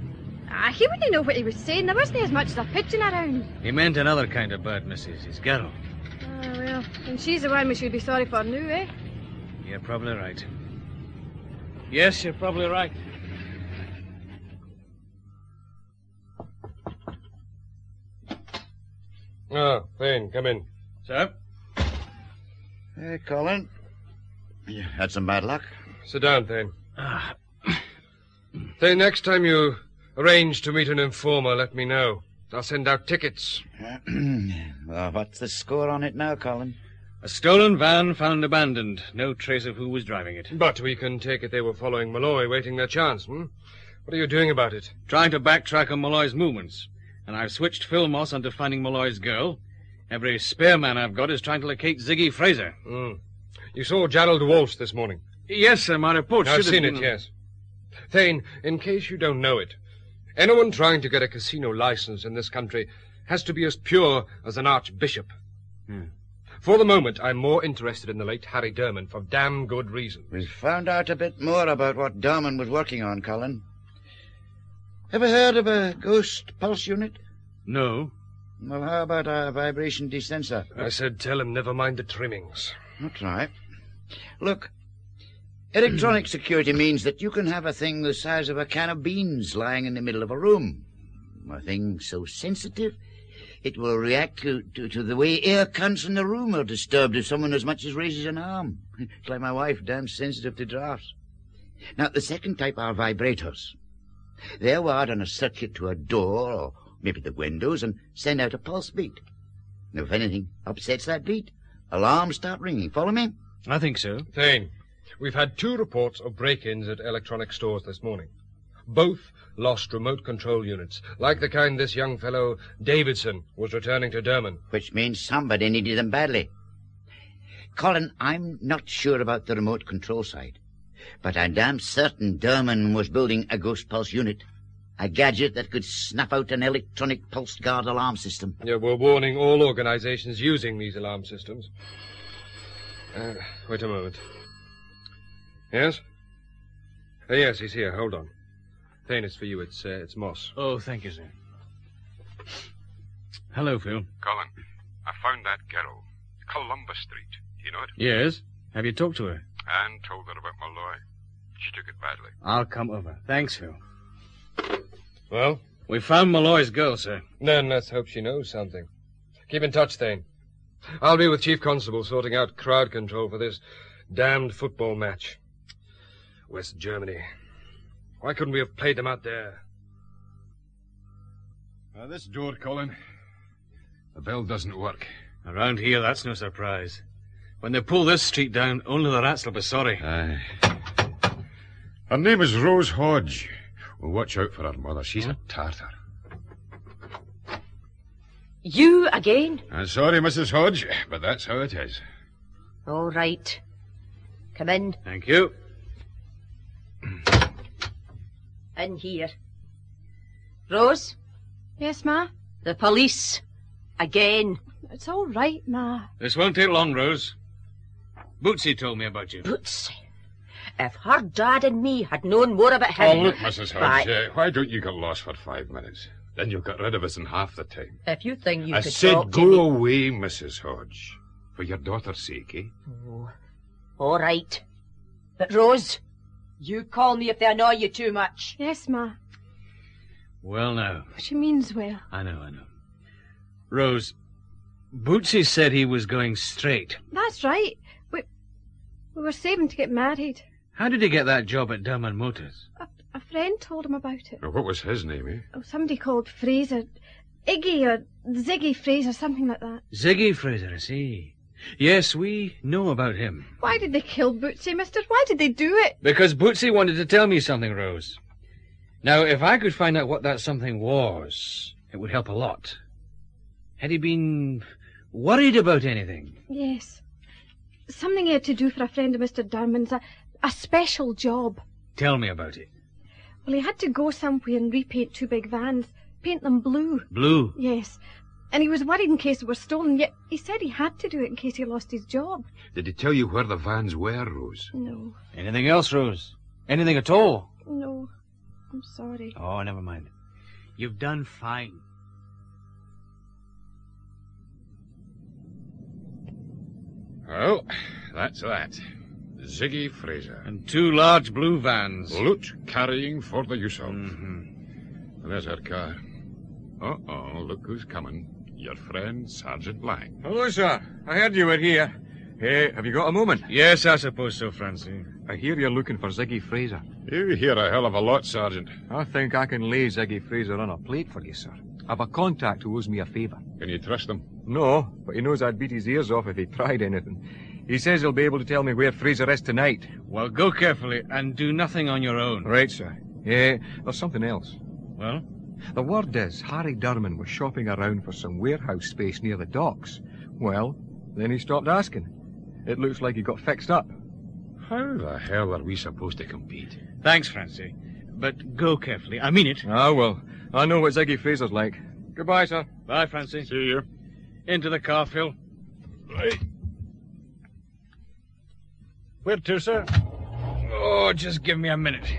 He wouldn't know what he was saying. There wasn't as much as a pigeon around. He meant another kind of bird, missus. His girl. Well, and she's the one we should be sorry for now, eh? You're probably right. Yes, you're probably right. Oh, Thane, come in. Sir? Hey, Colin. You had some bad luck. Sit down, Thane. Thane, next time you arrange to meet an informer, let me know. I'll send out tickets. Well, what's the score on it now, Colin? A stolen van found abandoned. No trace of who was driving it. But we can take it they were following Malloy, waiting their chance, What are you doing about it? Trying to backtrack on Malloy's movements. And I've switched Phil Moss onto finding Malloy's girl. Every spare man I've got is trying to locate Ziggy Fraser. You saw Gerald Walsh this morning? Yes, sir, my report I've should have seen it, yes. Thane, in case you don't know it, anyone trying to get a casino license in this country has to be as pure as an archbishop. For the moment, I'm more interested in the late Harry Derman for damn good reason. We've found out a bit more about what Derman was working on, Colin. Ever heard of a ghost pulse unit? No. Well, how about a vibration desensor? I said tell him never mind the trimmings. That's right. Look, electronic security means that you can have a thing the size of a can of beans lying in the middle of a room. A thing so sensitive, it will react to the way air currents in the room are disturbed if someone as much as raises an arm. It's like my wife, damn sensitive to drafts. Now, the second type are vibrators. They're wired on a circuit to a door or maybe the windows and send out a pulse beat. Now, if anything upsets that beat, alarms start ringing. Follow me? I think so. Thane, we've had 2 reports of break-ins at electronic stores this morning. Both lost remote control units, like the kind this young fellow Davidson was returning to Derman. Which means somebody needed them badly. Colin, I'm not sure about the remote control side, but I'm damn certain Derman was building a ghost pulse unit, a gadget that could snuff out an electronic pulse guard alarm system. Yeah, we're warning all organizations using these alarm systems. Wait a moment. Yes? Yes, he's here. Hold on. Thane, it's for you. It's Moss. Oh, thank you, sir. Hello, Phil. Colin, I found that girl. Columbus Street. Do you know it? Yes. Have you talked to her? And told her about Malloy. She took it badly. I'll come over. Thanks, Phil. Well? We found Malloy's girl, sir. Then let's hope she knows something. Keep in touch, Thane. I'll be with Chief Constable sorting out crowd control for this damned football match. West Germany. Why couldn't we have played them out there? This door, Colin. The bell doesn't work. Around here, that's no surprise. When they pull this street down, only the rats will be sorry. Aye. Her name is Rose Hodge. Well, watch out for her mother. She's a tartar. You again? I'm sorry, Mrs. Hodge, but that's how it is. All right. Come in. Thank you. In here. Rose? Yes, Ma? The police. Again. It's all right, Ma. This won't take long, Rose. Bootsy told me about you. Bootsy? If her dad and me had known more about him... Oh, look, Mrs. Hodge, why don't you get lost for 5 minutes? Then you'll get rid of us in half the time. If you think you I could said talk to go me... away, Mrs. Hodge. For your daughter's sake, eh? Oh, all right. But, Rose, you call me if they annoy you too much. Yes, Ma. Well, now. She means well. I know. Rose, Bootsy said he was going straight. That's right. We were saving to get married. How did he get that job at Derman Motors? A friend told him about it. What was his name, eh? Oh, somebody called Fraser. Iggy or Ziggy Fraser, something like that. Ziggy Fraser, I see. Yes, we know about him. Why did they kill Bootsy, mister? Why did they do it? Because Bootsy wanted to tell me something, Rose. Now, if I could find out what that something was, it would help a lot. Had he been worried about anything? Yes. Something he had to do for a friend of Mr. Derman's, a special job. Tell me about it. Well, he had to go somewhere and repaint 2 big vans, paint them blue. Blue? Yes. And he was worried in case they were stolen, yet he said he had to do it in case he lost his job. Did he tell you where the vans were, Rose? No. Anything else, Rose? Anything at all? No. I'm sorry. Oh, never mind. You've done fine. Well, that's that. Ziggy Fraser. And 2 large blue vans. Loot carrying for the use of. Mm-hmm. And there's our car. Uh-oh, look who's coming. Your friend, Sergeant Lang. Hello, sir. I heard you were here. Hey, have you got a moment? Yes, I suppose so, Francie. I hear you're looking for Ziggy Fraser. You hear a hell of a lot, Sergeant. I think I can lay Ziggy Fraser on a plate for you, sir. I've a contact who owes me a favour. Can you trust him? No, but he knows I'd beat his ears off if he tried anything. He says he'll be able to tell me where Fraser is tonight. Well, go carefully and do nothing on your own. Right, sir. Yeah, there's something else. Well? The word is Harry Durman was shopping around for some warehouse space near the docks. Well, then he stopped asking. It looks like he got fixed up. How the hell are we supposed to compete? Thanks, Francie. But go carefully. I mean it. Ah, well, I know what Ziggy Fraser's like. Goodbye, sir. Bye, Francie. See you. Into the car, Phil. Right. Where to, sir? Oh, just give me a minute.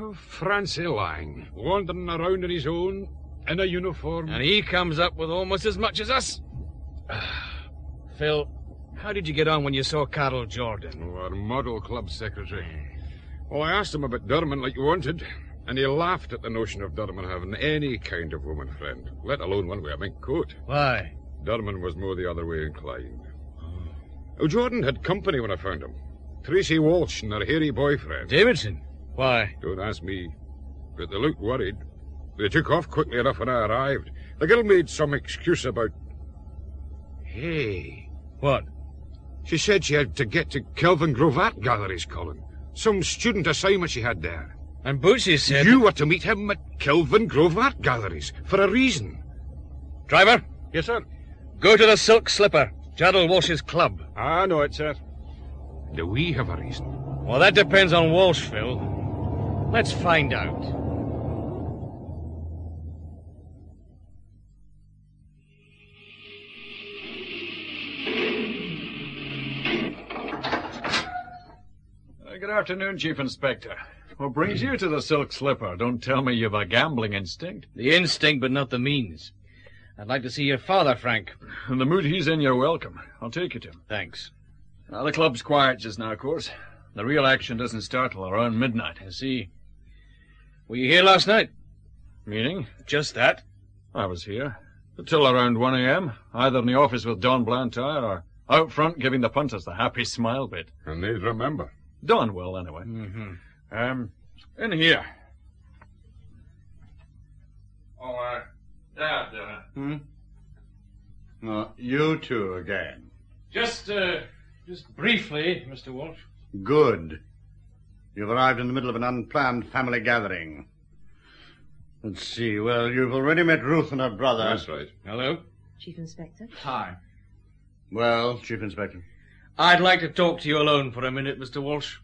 Oh, Francie Lang, wandering around on his own, in a uniform. And he comes up with almost as much as us. Phil, how did you get on when you saw Carol Jordan? Oh, our model club secretary. Well, I asked him about Durman like you wanted, and he laughed at the notion of Durman having any kind of woman friend, let alone one with a mink coat. Why? Durman was more the other way inclined. Oh, Jordan had company when I found him. Tracy Walsh and her hairy boyfriend. Davidson? Why? Don't ask me. But they looked worried. They took off quickly enough when I arrived. The girl made some excuse about... Hey. What? She said she had to get to Kelvin Grove Art Galleries, Colin. Some student assignment she had there. And Bootsy said... You were to meet him at Kelvin Grove Art Galleries, for a reason. Driver? Yes, sir. Go to the Silk Slipper, Gerald Walsh's club. I know it, sir. Do we have a reason? Well, that depends on Walsh, Phil. Let's find out. Good afternoon, Chief Inspector. What brings you to the Silk Slipper? Don't tell me you've a gambling instinct. The instinct, but not the means. I'd like to see your father, Frank. In the mood he's in, you're welcome. I'll take you to him. Thanks. Now, the club's quiet just now, of course. The real action doesn't start till around midnight. I see. Were you here last night? Meaning? Just that. I was here. Till around 1 a.m., either in the office with Don Blantyre or out front giving the punters the happy smile bit. And they'd remember. Don will, anyway. Mm-hmm. In here. Oh, Dad, You two again. Just briefly, Mr. Walsh. Good. You've arrived in the middle of an unplanned family gathering. Let's see. Well, you've already met Ruth and her brother. That's right. Hello? Chief Inspector. Hi. Well, Chief Inspector. I'd like to talk to you alone for a minute, Mr. Walsh.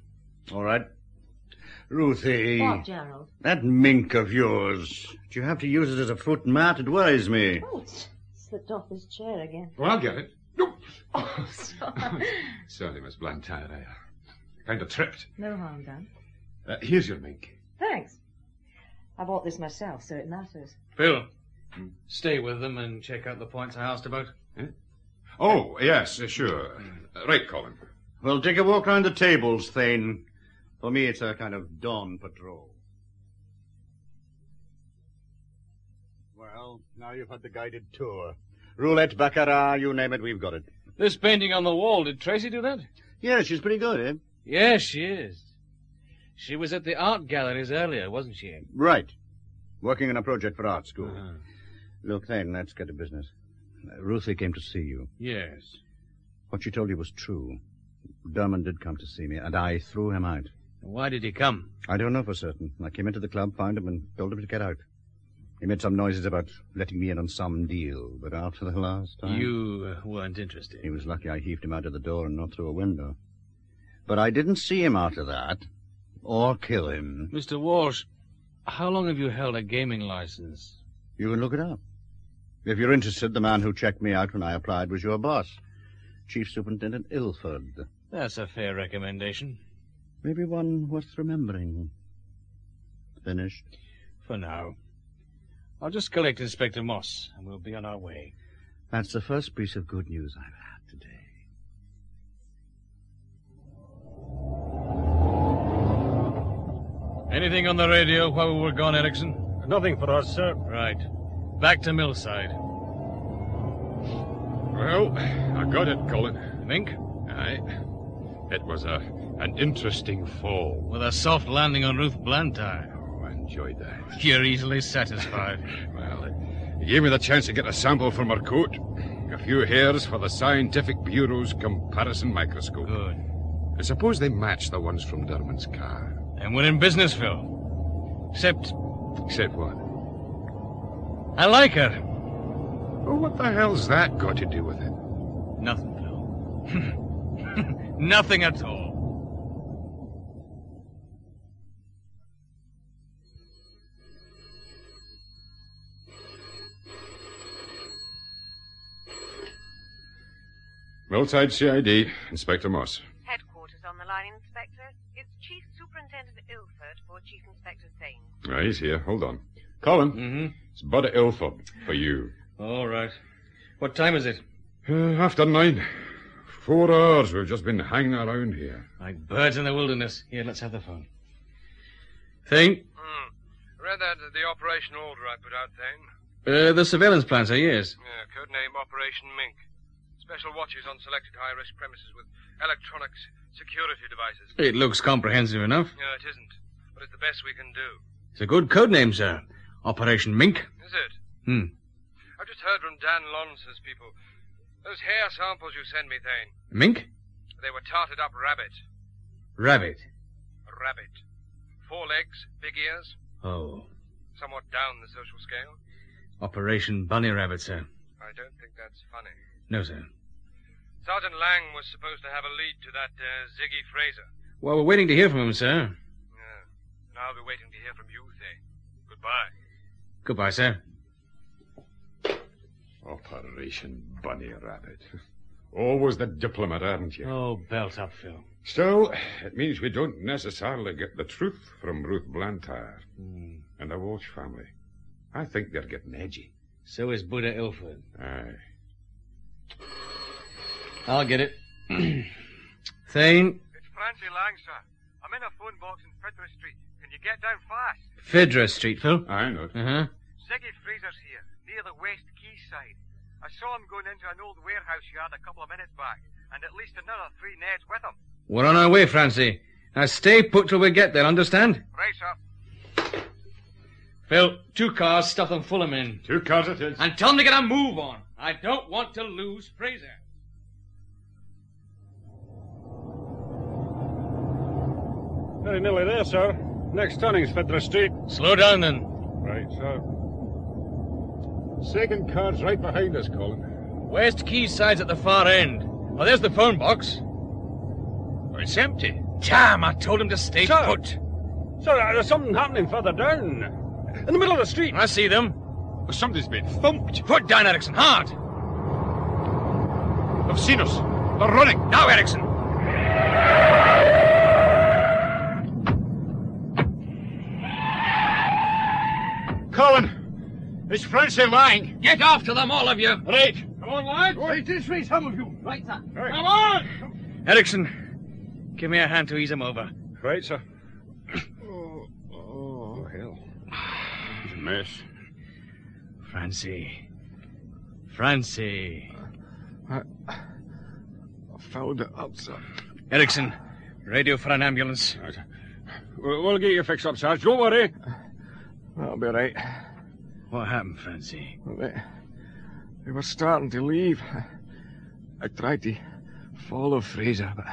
All right. Ruthie. What, Gerald? That mink of yours. Do you have to use it as a foot mat? It worries me. Oh, it's slipped off his chair again. Well, I'll get it. Oh, sorry. Sorry, Miss Blantyre. I kind of tripped. No harm done. Here's your mink. Thanks. I bought this myself, so it matters. Phil, stay with them and check out the points I asked about. Oh, yes, sure. Right, Colin. Well, take a walk round the tables, Thane. For me, it's a kind of dawn patrol. Well, now you've had the guided tour. Roulette, baccarat, you name it, we've got it. This painting on the wall, did Tracy do that? Yeah, she's pretty good, eh? Yes, she is. She was at the art galleries earlier, wasn't she? Right. Working on a project for art school. Look, Thane, let's get to business. Ruthie came to see you. Yes. What she told you was true. Derman did come to see me, and I threw him out. Why did he come? I don't know for certain. I came into the club, found him, and told him to get out. He made some noises about letting me in on some deal, but after the last time... You weren't interested. He was lucky I heaved him out of the door and not through a window. But I didn't see him after that, or kill him. Mr. Walsh, how long have you held a gaming license? You can look it up. If you're interested, the man who checked me out when I applied was your boss, Chief Superintendent Ilford. That's a fair recommendation. Maybe one worth remembering. Finished? For now. I'll just collect Inspector Moss, and we'll be on our way. That's the first piece of good news I've had today. Anything on the radio while we were gone, Erickson? Nothing for us, sir. Right. Back to Millside. Well, I got it, Colin. Mink? Aye. It was an interesting fall. With a soft landing on Ruth Blantyre. Oh, I enjoyed that. You're easily satisfied. Well, it gave me the chance to get a sample from her coat. A few hairs for the Scientific Bureau's comparison microscope. Good. I suppose they match the ones from Dermot's car. And we're in business, Phil. Except what? I like her. Oh, what the hell's that got to do with it? Nothing, Phil. Nothing at all. Millside CID, Inspector Moss. Headquarters on the line, Inspector. It's Chief Superintendent Ilford for Chief Inspector Thane. Right, he's here. Hold on. Colin. Mm-hmm. It's Bud Ilford for you. All right. What time is it? After 9. 4 hours we've just been hanging around here. Like birds in the wilderness. Here, let's have the phone. Thane? Read that the operation order I put out, Thane? The surveillance plan, sir, yes. Yeah, codename Operation Mink. Special watches on selected high-risk premises with electronic security devices. It looks comprehensive enough. Yeah, it isn't. But it's the best we can do. It's a good code name, sir. Operation Mink. Is it? I've just heard from Dan Lawrence's people. Those hair samples you sent me, Thane. Mink? They were tarted up rabbit. Rabbit. Rabbit. 4 legs, big ears. Oh. Somewhat down the social scale. Operation Bunny Rabbit, sir. I don't think that's funny. No, sir. Sergeant Lang was supposed to have a lead to that Ziggy Fraser. Well, we're waiting to hear from him, sir. Yeah. And I'll be waiting to hear from you, Thane. Goodbye. Goodbye, sir. Operation Bunny Rabbit. Always the diplomat, aren't you? Oh, belt up, Phil. Still, it means we don't necessarily get the truth from Ruth Blantyre and the Walsh family. I think they're getting edgy. So is Buddha Ilford. Aye. I'll get it. Thane? It's Francie Lang, sir. I'm in a phone box in Fedra Street. Can you get down fast? Fedra Street, Phil? I know. Uh-huh. Ziggy Fraser's here, near the West Quayside. I saw him going into an old warehouse yard a couple of minutes back, and at least another 3 Neds with him. We're on our way, Francie. Now stay put till we get there, understand? Right, sir. Phil, 2 cars, stuff them full of men. 2 cars it is. And tell them to get a move on. I don't want to lose Fraser. Very nearly there, sir. Next turning's Fedra Street. Slow down, then. Right, sir. Second car's right behind us, Colin. West Quayside's at the far end. Oh, there's the phone box. Oh, it's empty. Damn, I told him to stay put. Sir, there's something happening further down. In the middle of the street. I see them. Somebody's been thumped. Put down, Erickson, hard. They've seen us. They're running. Now, Erickson. Colin, it's Francie Lang. Get after them, all of you. Right. Come on, lads. Right this way, some of you. Right, sir. Right. Come on. Erickson, give me a hand to ease him over. Right, sir. Oh, hell. It's a mess. Francie. I found it up, sir. Erickson, radio for an ambulance. Right. We'll get you fixed up, Sarge. Don't worry. That'll be right. What happened, Francie? Well, they were starting to leave. I tried to follow Fraser, but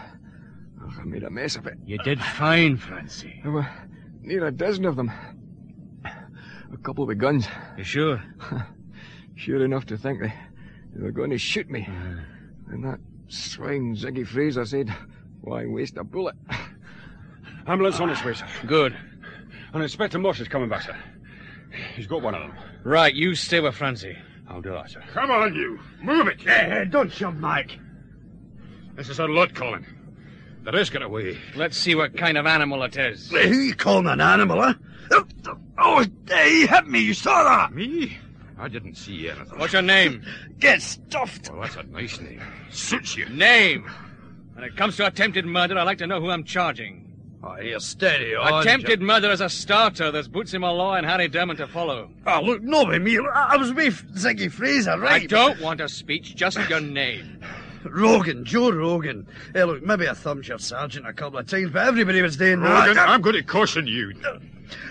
I made a mess of it. You did fine, Francie. There were near a dozen of them. A couple with guns. You sure? Sure enough to think they were going to shoot me. And that swine Ziggy Fraser said, why waste a bullet? Ambulance on its way, sir. Good. And Inspector Moss is coming back, sir. He's got one of them. Right, you stay with Francie. I'll do that, sir. Come on, you. Move it. Hey, don't shove, Mike. This is a lot, Colin. The rest get away. Let's see what kind of animal it is. Who you calling an animal, huh? Oh, he hit me. You saw that? Me? I didn't see anything. What's your name? Get stuffed. Well, that's a nice name. Suits you. Name. When it comes to attempted murder, I like to know who I'm charging. Oh, here, steady on. Attempted murder as a starter. There's Bootsy Malloy and Harry Dermot to follow. Oh, look, no by me. I was with Ziggy Fraser, right? I don't want a speech, just your name. Rogan, Joe Rogan. Hey, look, maybe I thumped your sergeant a couple of times, but everybody was doing Rogan, that. I'm going to caution you.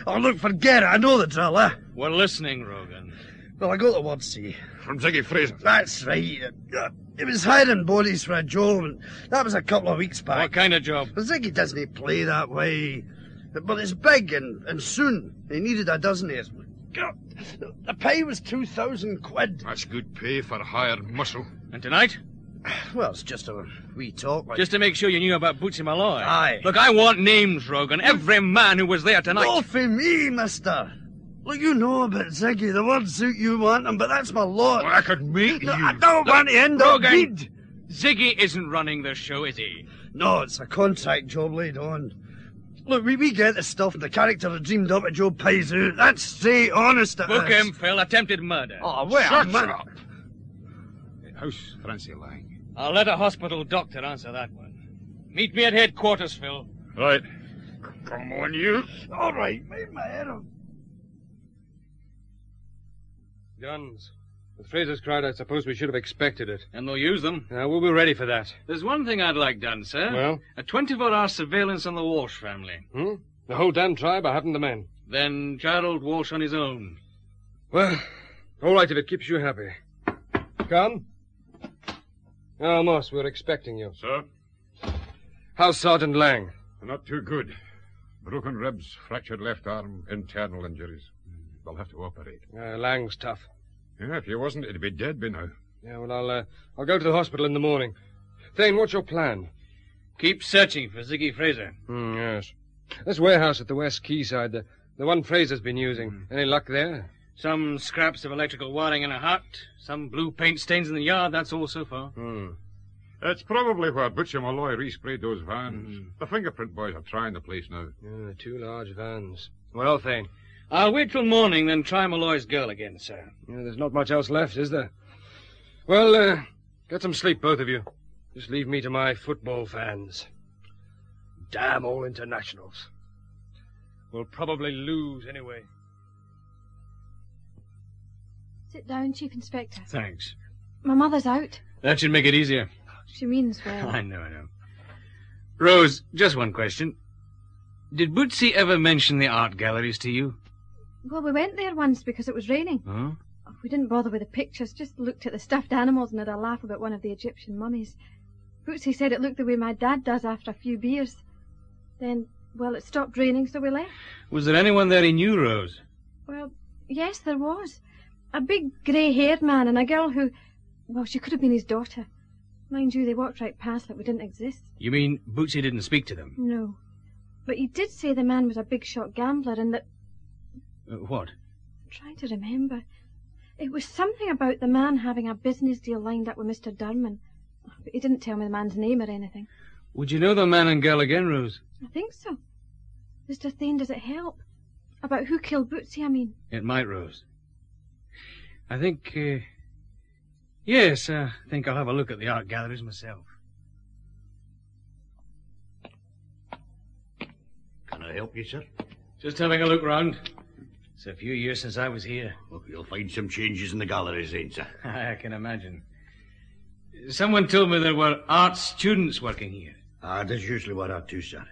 Oh, look, forget it. I know the drill, eh? We're listening, Rogan. Well, I got the word, see. From Ziggy Fraser. That's right. It was hiring bodies for a job, and that was a couple of weeks back. What kind of job? Well, Ziggy doesn't play that way. But it's big and soon. He needed a dozen of us. The pay was 2,000 quid. That's good pay for hired muscle. And tonight? Well, it's just a wee talk. Like... Just to make sure you knew about Bootsy Malloy. Aye. Look, I want names, Rogan. Every man who was there tonight. No for me, mister. Look, you know about Ziggy. The word suit you want him, but that's my lot. Well, I could meet you. I don't want to end up Rogan, dead. Ziggy isn't running the show, is he? No, it's a contract job laid on. Look, we get the stuff and the character that dreamed up a job pays out. That's straight honest it Book is. him, Phil. Attempted murder. Oh, well, Shut man. up. How's Francie lying? I'll let a hospital doctor answer that one. Meet me at headquarters, Phil. Right. Come on, you. All right, make my head up. Guns. With Fraser's crowd, I suppose we should have expected it. And they'll use them. We'll be ready for that. There's one thing I'd like done, sir. Well? A 24-hour surveillance on the Walsh family. The whole damn tribe, I haven't the men. Then Gerald Walsh on his own. Well, all right if it keeps you happy. Come. Oh, Moss, we're expecting you. Sir? How's Sergeant Lang? Not too good. Broken ribs, fractured left arm, internal injuries. They'll have to operate. Lang's tough. Yeah, if he wasn't, he'd be dead by now. Yeah, well, I'll go to the hospital in the morning. Thane, what's your plan? Keep searching for Ziggy Fraser. Yes. This warehouse at the West Quayside, the one Fraser's been using. Any luck there? Some scraps of electrical wiring in a hut, some blue paint stains in the yard, that's all so far. That's probably where Butcher Malloy resprayed those vans. The fingerprint boys are trying the place now. Two large vans. Well, Thane? I'll wait till morning, then try Malloy's girl again, sir. There's not much else left, is there? Well, get some sleep, both of you. Just leave me to my football fans. Damn all internationals. We'll probably lose anyway. Sit down, Chief Inspector. Thanks. My mother's out. That should make it easier. She means well. I know. Rose, just one question. Did Bootsy ever mention the art galleries to you? Well, we went there once because it was raining. Huh? We didn't bother with the pictures, just looked at the stuffed animals and had a laugh about one of the Egyptian mummies. Bootsy said it looked the way my dad does after a few beers. Then, well, it stopped raining, so we left. Was there anyone there he knew, Rose? Well, yes, there was. A big grey-haired man and a girl who... Well, she could have been his daughter. Mind you, they walked right past like we didn't exist. You mean Bootsy didn't speak to them? No. But he did say the man was a big-shot gambler and that... What? I'm trying to remember. It was something about the man having a business deal lined up with Mr. Durman. But he didn't tell me the man's name or anything. Would you know the man and girl again, Rose? I think so. Mr. Thane, does it help? About who killed Bootsy, I mean. It might, Rose. I think, yes, I think I'll have a look at the art galleries myself. Can I help you, sir? Just having a look round. It's a few years since I was here. Well, you'll find some changes in the galleries, ain't sir? I can imagine. Someone told me there were art students working here. There's usually one or two, sir.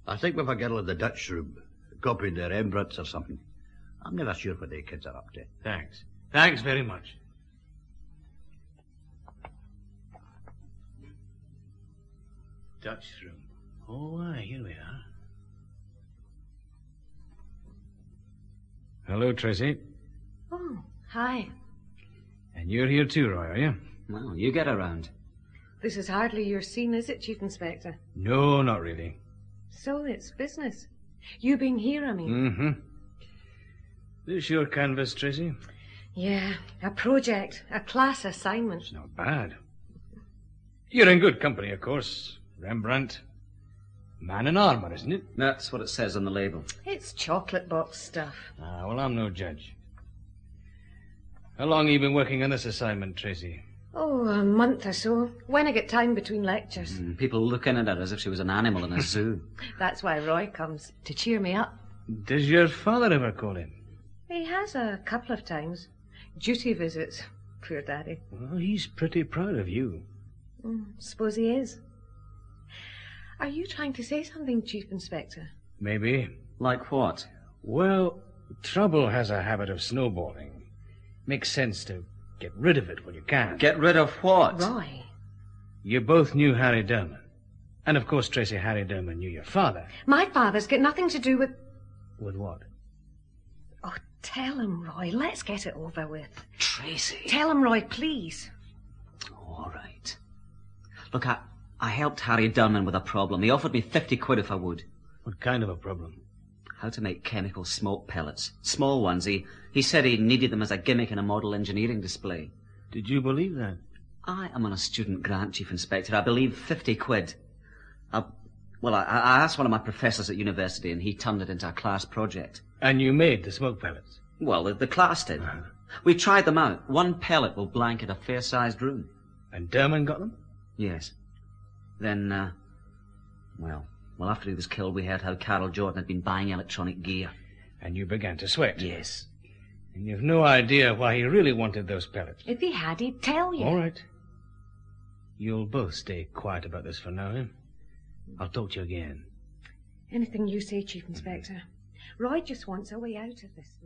I think we've a girl in the Dutch room, copying their Rembrandts or something. I'm never sure what they kids are up to. Thanks. Thanks very much. Dutch room. Oh, aye, here we are. Hello, Tracy. Oh, hi. And you're here too, Roy, are you? Well, you get around. This is hardly your scene, is it, Chief Inspector? No, not really. So it's business. You being here, I mean. Mm-hmm. This your canvas, Tracy? Yeah, a project, a class assignment. It's not bad. You're in good company, of course. Rembrandt. Man in armour, isn't it? That's what it says on the label. It's chocolate box stuff. Ah, well, I'm no judge. How long have you been working on this assignment, Tracy? Oh, a month or so. When I get time between lectures. People looking at her as if she was an animal in a zoo. That's why Roy comes, to cheer me up. Does your father ever call in? He has a couple of times. Duty visits. Poor Daddy. Well, he's pretty proud of you. Suppose he is. Are you trying to say something, Chief Inspector? Maybe. Like what? Well, trouble has a habit of snowballing. Makes sense to get rid of it when you can. Get rid of what? Roy. You both knew Harry Derman. And of course, Tracy, Harry Derman knew your father. My father's got nothing to do with... With what? Oh, tell him, Roy. Let's get it over with. Tracy. Tell him, Roy, please. All right. Look, I helped Harry Derman with a problem. He offered me 50 quid if I would. What kind of a problem? How to make chemical smoke pellets. Small ones. He said he needed them as a gimmick in a model engineering display. Did you believe that? I am on a student grant, Chief Inspector. I believe 50 quid. I asked one of my professors at university, and he turned it into a class project. And you made the smoke pellets? Well, the class did. We tried them out. One pellet will blanket a fair-sized room. And Derman got them? Yes. Then, well, after he was killed, we heard how Carol Jordan had been buying electronic gear. And you began to sweat? Yes. And you've no idea why he really wanted those pellets? If he had, he'd tell you. All right. You'll both stay quiet about this for now, eh? I'll talk to you again. Anything you say, Chief Inspector. Roy just wants a way out of this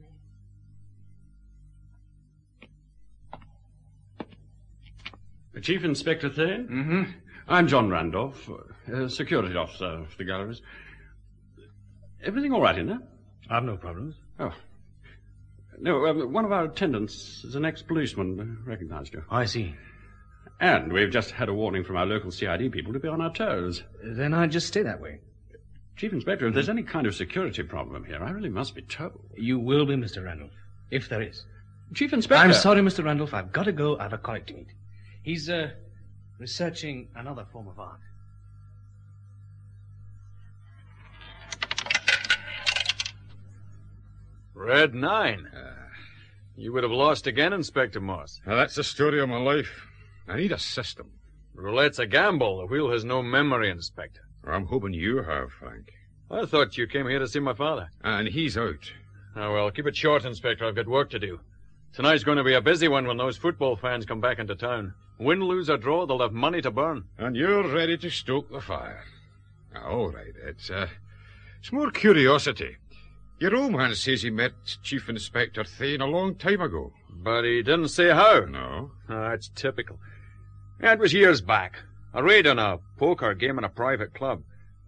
mess. Chief Inspector Thane? Mm-hmm. I'm John Randolph, security officer of the galleries. Everything all right in there? I've no problems. Oh. No, one of our attendants is an ex-policeman, recognized you. I see. And we've just had a warning from our local CID people to be on our toes. Then I'd just stay that way. Chief Inspector, if there's any kind of security problem here, I really must be told. You will be, Mr. Randolph, if there is. Chief Inspector... I'm sorry, Mr. Randolph. I've got to go. I have a colleague to meet. He's, researching another form of art. Red 9. You would have lost again, Inspector Moss. Now, that's the story of my life. I need a system. Roulette's a gamble. The wheel has no memory, Inspector. I'm hoping you have, Frank. I thought you came here to see my father. And he's out. Oh, well, keep it short, Inspector. I've got work to do. Tonight's going to be a busy one when those football fans come back into town. Win, lose, or draw, they'll have money to burn. And you're ready to stoke the fire. All right, it's more curiosity. Your old man says he met Chief Inspector Thane a long time ago. But he didn't say how. No. Oh, that's typical. Yeah, it was years back. A raid on a poker game in a private club.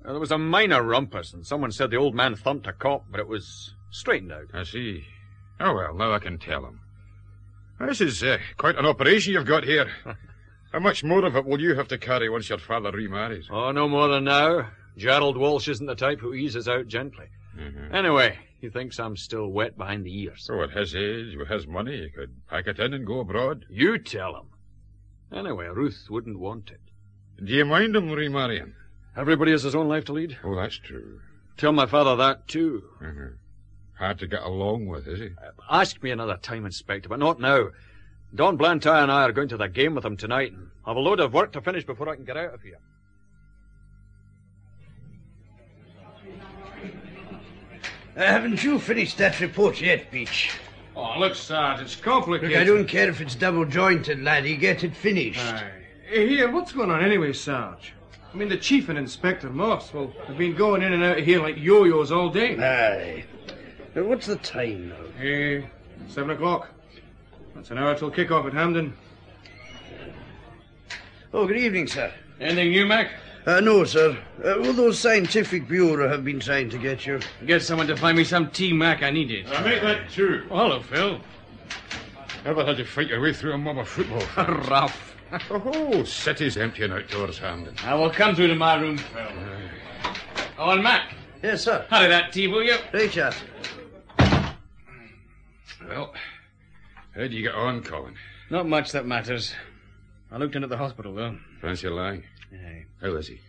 There was a minor rumpus, and someone said the old man thumped a cop, but it was straightened out. I see. Oh, well, now I can tell him. This is quite an operation you've got here. How much more of it will you have to carry once your father remarries? Oh, no more than now. Gerald Walsh isn't the type who eases out gently. Mm-hmm. Anyway, he thinks I'm still wet behind the ears. So at his age, with his money, he could pack it in and go abroad. You tell him. Anyway, Ruth wouldn't want it. Do you mind him remarrying? Everybody has his own life to lead. Oh, that's true. Tell my father that, too. Mm-hmm. Hard to get along with, is he? Ask me another time, Inspector, but not now. Don Blantyre and I are going to the game with him tonight, and I've a load of work to finish before I can get out of here. Haven't you finished that report yet, Beach? Oh, look, Sarge, it's complicated. Look, I don't care if it's double-jointed, laddie. Get it finished. Aye. Hey, here, what's going on anyway, Sarge? I mean, the Chief and Inspector Moss, well, they've been going in and out of here like yo-yos all day. Aye. Now, what's the time now? 7 o'clock. That's an hour till kick-off at Hampden. Oh, good evening, sir. Anything new, Mac? No, sir. Well, those scientific bureau have been trying to get you. Get someone to find me some T-Mac. I need it. I make that too. Hello, Phil. Ever had to fight your way through a mob of football? Rough. The whole city's emptying out towards Hampden. I will come through to my room, Phil. Oh, and Mac. Yes, sir. Hurry that tea, will you? Right, yes. Well, how do you get on, Colin? Not much that matters. I looked in at the hospital, though. Fancy a lie? Aye. How is he?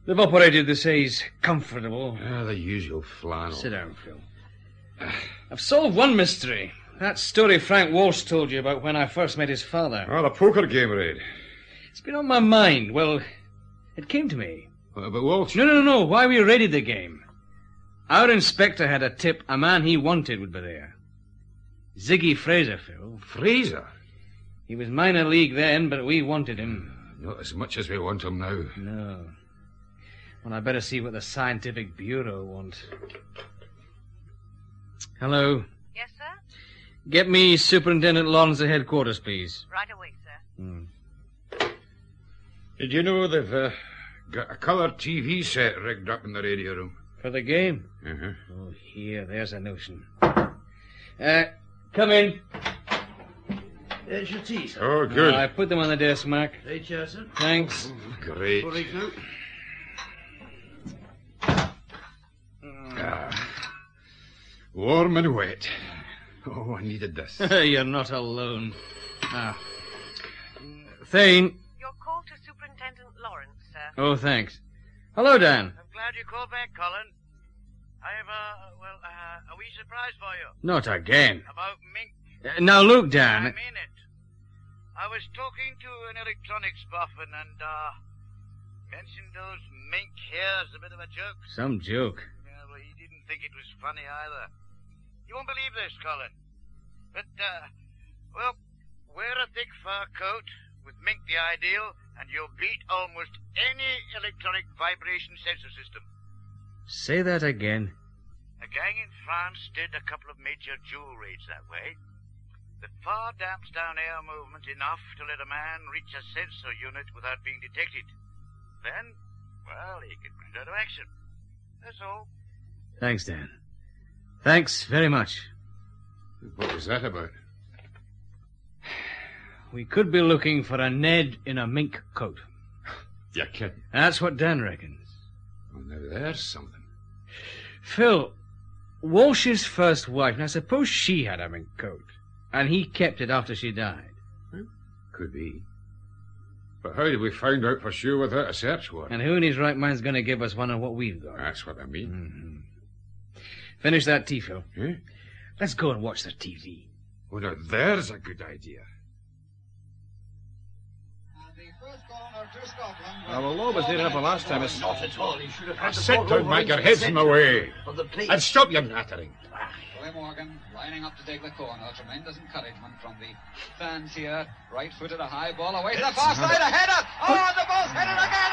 They've operated. They say he's comfortable. The usual flannel. Sit down, Phil. I've solved one mystery. That story Frank Walsh told you about when I first met his father. Oh, the poker game raid. It's been on my mind. Well, it came to me. What about Walsh? No. Why we raided the game. Our inspector had a tip a man he wanted would be there. Ziggy Fraser, Phil. Fraser? He was minor league then, but we wanted him. Not as much as we want him now. No. Well, I better see what the Scientific Bureau want. Hello. Yes, sir? Get me Superintendent Lawrence at headquarters, please. Right away, sir. Did you know they've got a colour TV set rigged up in the radio room? For the game? Uh-huh. Oh, here, there's a notion. Come in. There's your tea, sir. Oh, good. I put them on the desk, Mac. Right, yes, sir. Thanks. Great. All right now. Warm and wet. Oh, I needed this. You're not alone. Thane. Your call to Superintendent Lawrence, sir. Oh, thanks. Hello, Dan. I'm glad you called back, Colin. I have, a wee surprise for you. Not again. About mink. Now, look, Dan. I mean it. I was talking to an electronics buffin and, mentioned those mink hairs a bit of a joke. Some joke. Yeah, well, he didn't think it was funny either. You won't believe this, Colin. But, well, wear a thick fur coat with mink the ideal, and you'll beat almost any electronic vibration sensor system. Say that again. A gang in France did a couple of major jewel raids that way. The far damps down air movement enough to let a man reach a sensor unit without being detected. Then, well, he can put it out of action. That's all. Thanks, Dan. Thanks very much. What was that about? We could be looking for a Ned in a mink coat. You're kidding. That's what Dan reckons. Well, now there's something. Phil, Walsh's first wife, now suppose she had a mink coat, and he kept it after she died. Could be. But how did we find out for sure without a search warrant? And who in his right mind's going to give us one on what we've got? That's what I mean. Finish that tea, Phil. Eh? Let's go and watch the TV. Well, now there's a good idea. Well, Loeb was near enough the last time. It's Not at all. He should have had the Sit ball down, over Mike. into Your the head's in the centre way. of the plate. And stop your nattering. Roy Morgan lining up to take the corner. Tremendous encouragement from the fans here. Right footed, a high ball away to the far side. A header. Oh, the ball's headed again.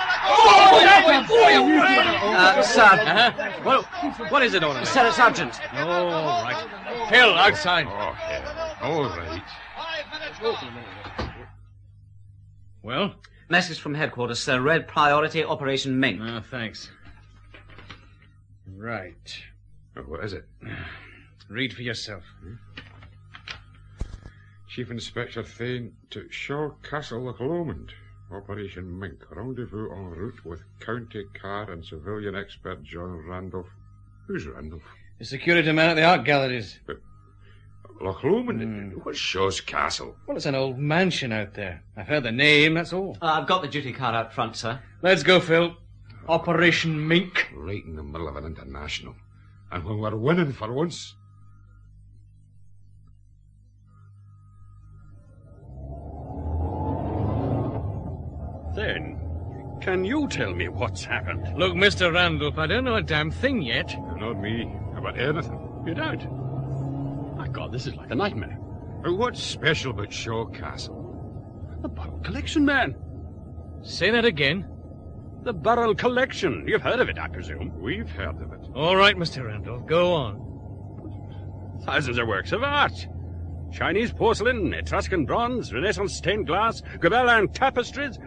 Sir. Well, what is it, Owen? Sir, Sergeant. Oh, right. Phil, outside. Oh, yeah. All right. 5 minutes gone. Well? Message from headquarters, sir. Red priority, Operation Mink. Oh, thanks. Right. Oh, what is it? Read for yourself. Chief Inspector Thane to Shaw Castle, Loch Lomond. Operation Mink. Rendezvous en route with county car and civilian expert John Randolph. Who's Randolph? The security man at the art galleries. Loch Lomond? What's Shaw's Castle? Well, it's an old mansion out there. I've heard the name, that's all. I've got the duty car out front, sir. Let's go, Phil. Operation Mink. Right in the middle of an international. And when we're winning for once. Then, can you tell me what's happened? Look, Mr. Randolph, I don't know a damn thing yet. Not me. About anything. You don't? My God, this is like a nightmare. What's special about Shaw Castle? The barrel collection, man. Say that again. The barrel collection. You've heard of it, I presume. We've heard of it. All right, Mr. Randolph, go on. Thousands of works of art. Chinese porcelain, Etruscan bronze, Renaissance stained glass, Gobelin tapestries.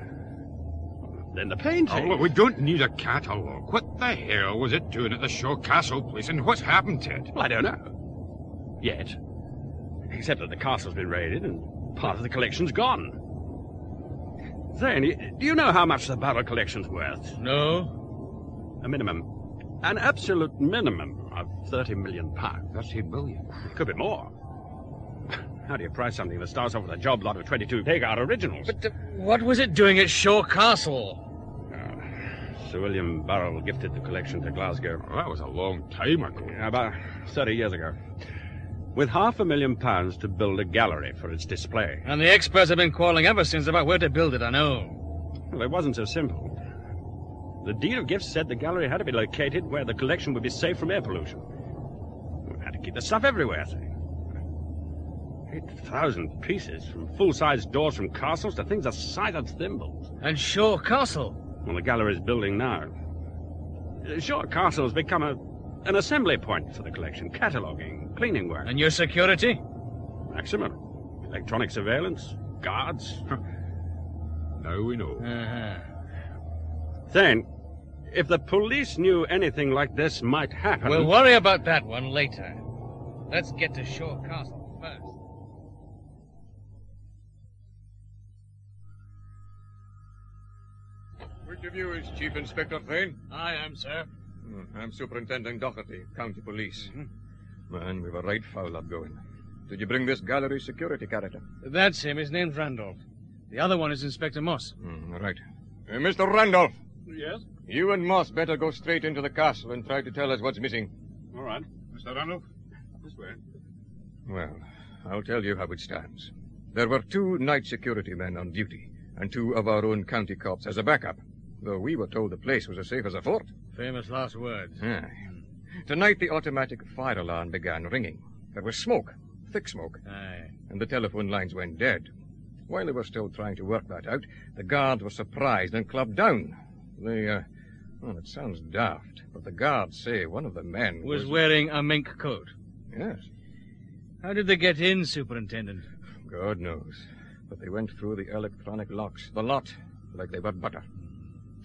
Then the painting. Oh, look, we don't need a catalogue. What the hell was it doing at the Shaw Castle place, and what's happened to it? Well, I don't know. Yet. Except that the castle's been raided and part of the collection's gone. Thane, do you know how much the barrel collection's worth? No. A minimum. An absolute minimum of £30 million. 30 million? It could be more. How do you price something that starts off with a job lot of 22 Pegard originals? But what was it doing at Shaw Castle? Sir William Burrell gifted the collection to Glasgow. Well, that was a long time ago. About 30 years ago. With £500,000 to build a gallery for its display. And the experts have been quarrelling ever since about where to build it, I know. Well, it wasn't so simple. The deed of gifts said the gallery had to be located where the collection would be safe from air pollution. We had to keep the stuff everywhere, see. 8,000 pieces, from full-size doors from castles to things the size of thimbles. And Shaw Castle? Well, the gallery's building now. Shaw Castle's become an assembly point for the collection, cataloguing, cleaning work. And your security? Maximum. Electronic surveillance, guards. Now we know. Thane, if the police knew anything like this might happen... We'll worry about that one later. Let's get to Shaw Castle first. Which of you is Chief Inspector Thane? I am, sir. I'm Superintendent Doherty, County Police. Man, we were right foul up going. Did you bring this gallery security character? That's him. His name's Randolph. The other one is Inspector Moss. Right. Mr. Randolph. Yes? You and Moss better go straight into the castle and try to tell us what's missing. All right. Mr. Randolph, this way. Well, I'll tell you how it stands. There were 2 night security men on duty, and 2 of our own county cops as a backup, though we were told the place was as safe as a fort. Famous last words. Aye. Tonight the automatic fire alarm began ringing. There was smoke, thick smoke. Aye. And the telephone lines went dead. While they were still trying to work that out, the guards were surprised and clubbed down. Well, it sounds daft, but the guards say one of the men was wearing a mink coat. Yes. How did they get in, Superintendent? God knows. But they went through the electronic locks, the lot, like they were butter.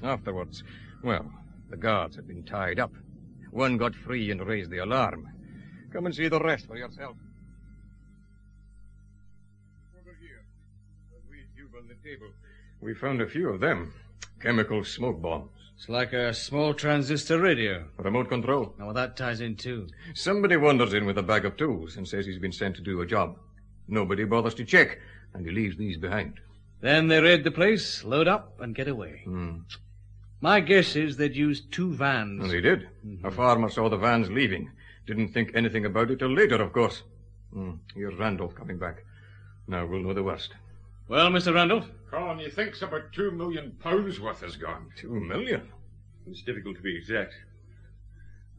Afterwards, well, the guards had been tied up. One got free and raised the alarm. Come and see the rest for yourself. Over here, the weed cube on the table. We found a few of them. Chemical smoke bombs. It's like a small transistor radio. Remote control. Now, well, that ties in, too. Somebody wanders in with a bag of tools and says he's been sent to do a job. Nobody bothers to check, and he leaves these behind. Then they raid the place, load up, and get away. My guess is they'd used 2 vans. And they did. A farmer saw the vans leaving. Didn't think anything about it till later, of course. Here's Randolph coming back. Now we'll know the worst. Well, Mr. Randolph? Colin, he thinks about £2 million worth has gone. 2 million? It's difficult to be exact.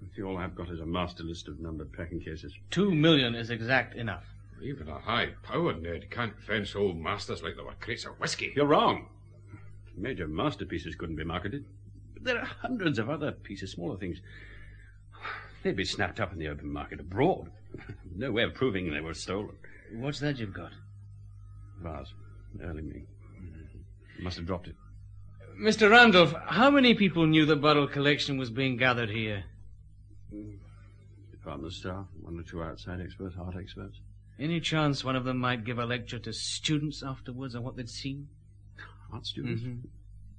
If all I've got is a master list of numbered packing cases. 2 million is exact enough. Even a high-powered Ned can't fence old masters like there were crates of whiskey. You're wrong. Major masterpieces couldn't be marketed. But there are hundreds of other pieces, smaller things. They'd be snapped up in the open market abroad. No way of proving they were stolen. What's that you've got? Vase. Early me. Must have dropped it. Mr. Randolph, how many people knew the bottle collection was being gathered here? Department staff, 1 or 2 outside experts, art experts. Any chance one of them might give a lecture to students afterwards on what they'd seen? Art students?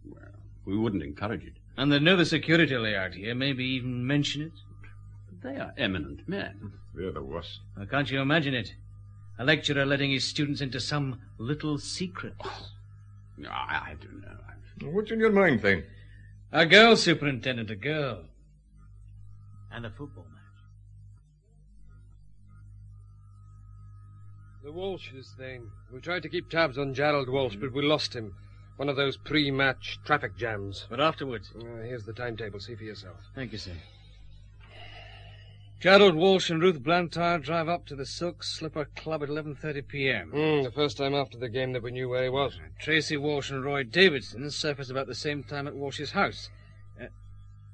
Well, we wouldn't encourage it. And they'd know the security layout here, maybe even mention it? They are eminent men. They're the worst. Well, can't you imagine it? A lecturer letting his students into some little secret. I don't know. What's in your mind, Thane? A girl, Superintendent, a girl. And a football match. The Walshes, Thane. We tried to keep tabs on Gerald Walsh, but we lost him. One of those pre-match traffic jams. But afterwards? Here's the timetable. See for yourself. Thank you, sir. Gerald Walsh and Ruth Blantyre drive up to the Silk Slipper Club at 11:30 p.m. The first time after the game that we knew where he was. Tracy Walsh and Roy Davidson surface about the same time at Walsh's house.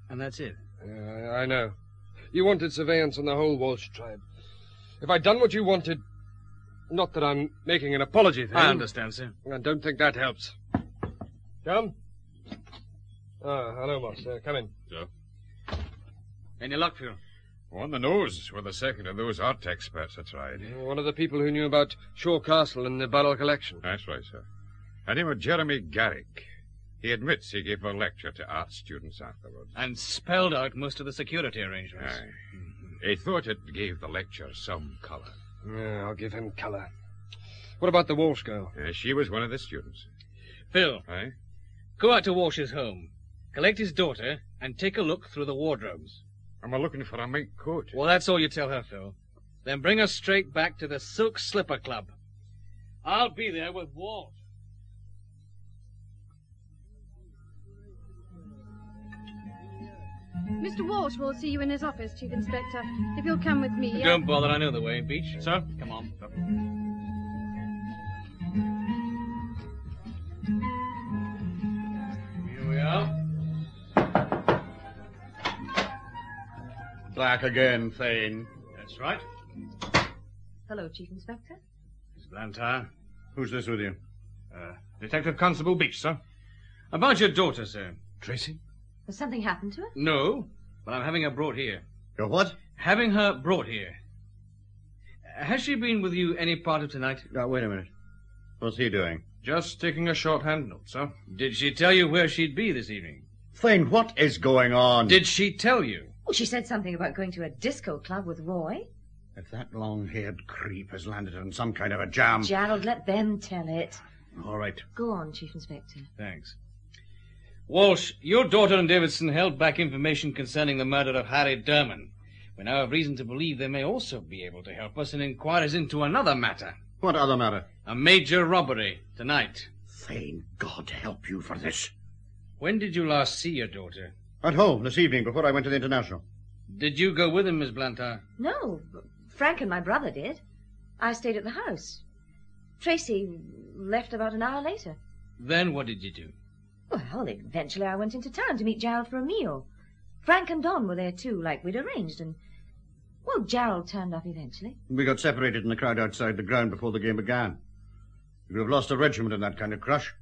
And that's it. I know. You wanted surveillance on the whole Walsh tribe. If I'd done what you wanted... Not that I'm making an apology, Thane. I understand, sir. I don't think that helps. Come. Hello, Moss. Come in. So? Any luck, Phil? On the nose with the second of those art experts I tried. One of the people who knew about Shaw Castle and the Barrel collection. That's right, sir. And him was Jeremy Garrick. He admits he gave a lecture to art students afterwards. And spelled out most of the security arrangements. Aye. He thought it gave the lecture some colour. Yeah, I'll give him colour. What about the Walsh girl? She was one of the students. Phil, Aye? go out to Walsh's home, collect his daughter, and take a look through the wardrobes. Am I looking for a mink coat? Well, that's all you tell her, Phil. Then bring her straight back to the Silk Slipper Club. I'll be there with Walsh. Mr. Walsh will see you in his office, Chief Inspector. If you'll come with me. Don't bother, I know the way. Beach, sir, come on. Here we are. Back again, Thane. That's right. Hello, Chief Inspector. Miss Blantyre. Who's this with you? Detective Constable Beach, sir. About your daughter, sir. Tracy? Has something happened to her? No, but I'm having her brought here. Your what? Having her brought here. Has she been with you any part of tonight? Now, wait a minute. What's he doing? Just taking a shorthand note, sir. Did she tell you where she'd be this evening? Thane, what is going on? Did she tell you? Oh, she said something about going to a disco club with Roy. If that long-haired creep has landed in some kind of a jam... Gerald, let them tell it. All right. Go on, Chief Inspector. Thanks. Walsh, your daughter and Davidson held back information concerning the murder of Harry Derman. We now have reason to believe they may also be able to help us in inquiries into another matter. What other matter? A major robbery tonight. Thane, God help you for this. When did you last see your daughter? At home this evening before I went to the International. Did you go with him, Miss Blantyre? No, Frank and my brother did. I stayed at the house. Tracy left about an hour later. Then what did you do? Well, eventually I went into town to meet Gerald for a meal. Frank and Don were there too, like we'd arranged, and... Well, Gerald turned up eventually. We got separated in the crowd outside the ground before the game began. You could have lost a regiment in that kind of crush.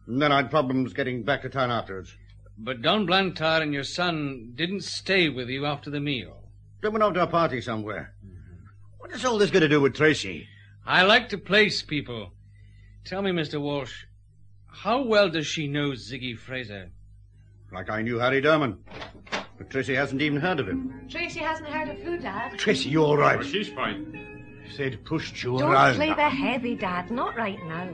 And then I'd problems getting back to town afterwards. But Don Blantyre and your son didn't stay with you after the meal. They went off to a party somewhere. What is all this got to do with Tracy? I like to place people. Tell me, Mr. Walsh, how well does she know Ziggy Fraser? Like I knew Harry Derman. But Tracy hasn't even heard of him. Tracy hasn't heard of who, Dad? Tracy, you all right? Oh, she's fine. They'd pushed you Don't around. play the heavy, Dad. Not right now.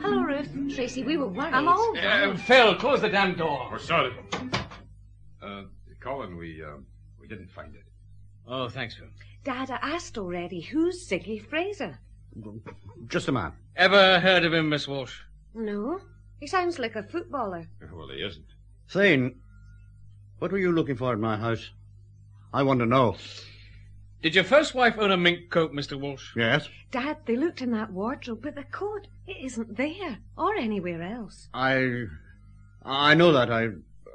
Hello, Ruth. Tracy, we were worried. I'm all done. Phil, close the damn door. Oh, sorry. Colin, we didn't find it. Oh, thanks, Phil. Dad, I asked already. Who's Ziggy Fraser? Just a man. Ever heard of him, Miss Walsh? No. He sounds like a footballer. Well, he isn't. Thane, what were you looking for in my house? I want to know. Did your first wife own a mink coat, Mr. Walsh? Yes? Dad, they looked in that wardrobe, but the coat, it isn't there. Or anywhere else. I know that.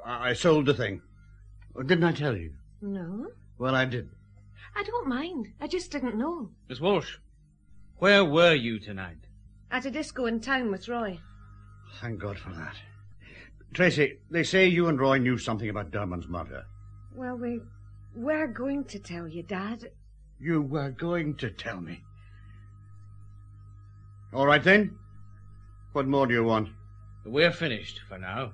I sold the thing. Didn't I tell you? No. Well, I did. I don't mind. I just didn't know. Miss Walsh, where were you tonight? At a disco in town with Roy. Thank God for that. Tracy, they say you and Roy knew something about Derman's murder. Well, we were going to tell you, Dad. You were going to tell me. All right, then. What more do you want? We're finished for now.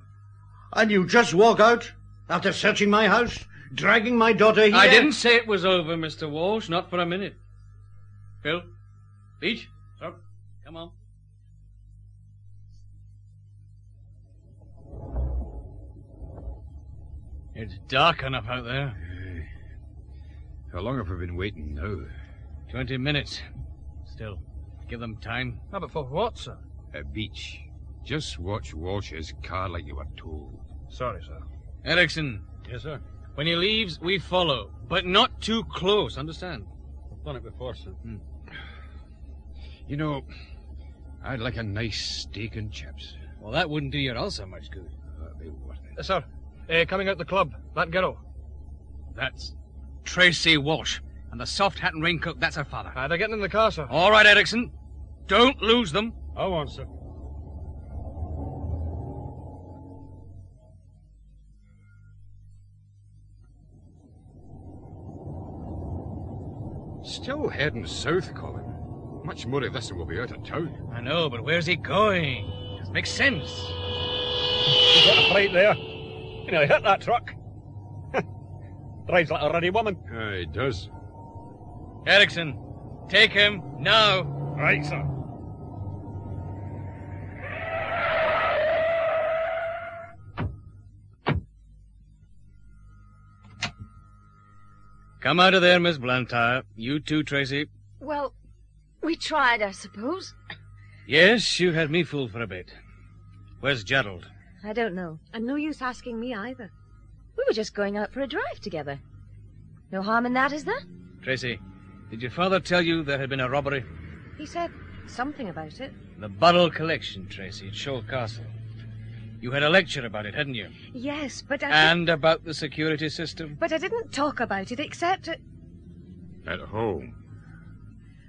And you just walk out after searching my house, dragging my daughter here? I didn't say it was over, Mr. Walsh, not for a minute. Phil? Beach? Sir? Come on. It's dark enough out there. How long have we been waiting now? 20 minutes. Still, give them time. Ah, but for what, sir? Beach. Just watch Walsh's car like you were told. Sorry, sir. Erickson, Yes, sir. when he leaves, we follow. But not too close, understand? I've done it before, sir. You know, I'd like a nice steak and chips. Well, that wouldn't do your ulcer much good. That'd be worth it. Sir, coming out the club. That girl. That's Tracy Walsh. And the soft hat and raincoat, that's her father. They're getting in the car, sir. All right, Erickson. Don't lose them. I won't, sir. Still heading south, Colin. Much more of this and we'll be out of town. I know, but where's he going? Doesn't make sense. He's got a plate there. You know, he hit that truck. Drives like a ruddy woman. Aye, he does. Erickson, take him now. Right, sir. Come out of there, Miss Blantyre. You too, Tracy. Well, we tried, I suppose. Yes, you had me fooled for a bit. Where's Gerald? I don't know. And no use asking me either. We were just going out for a drive together. No harm in that, is there? Tracy, did your father tell you there had been a robbery? He said something about it. The Burrell collection, Tracy, at Shoal Castle. You had a lecture about it, hadn't you? Yes, but I... And about the security system? But I didn't talk about it, except... At home.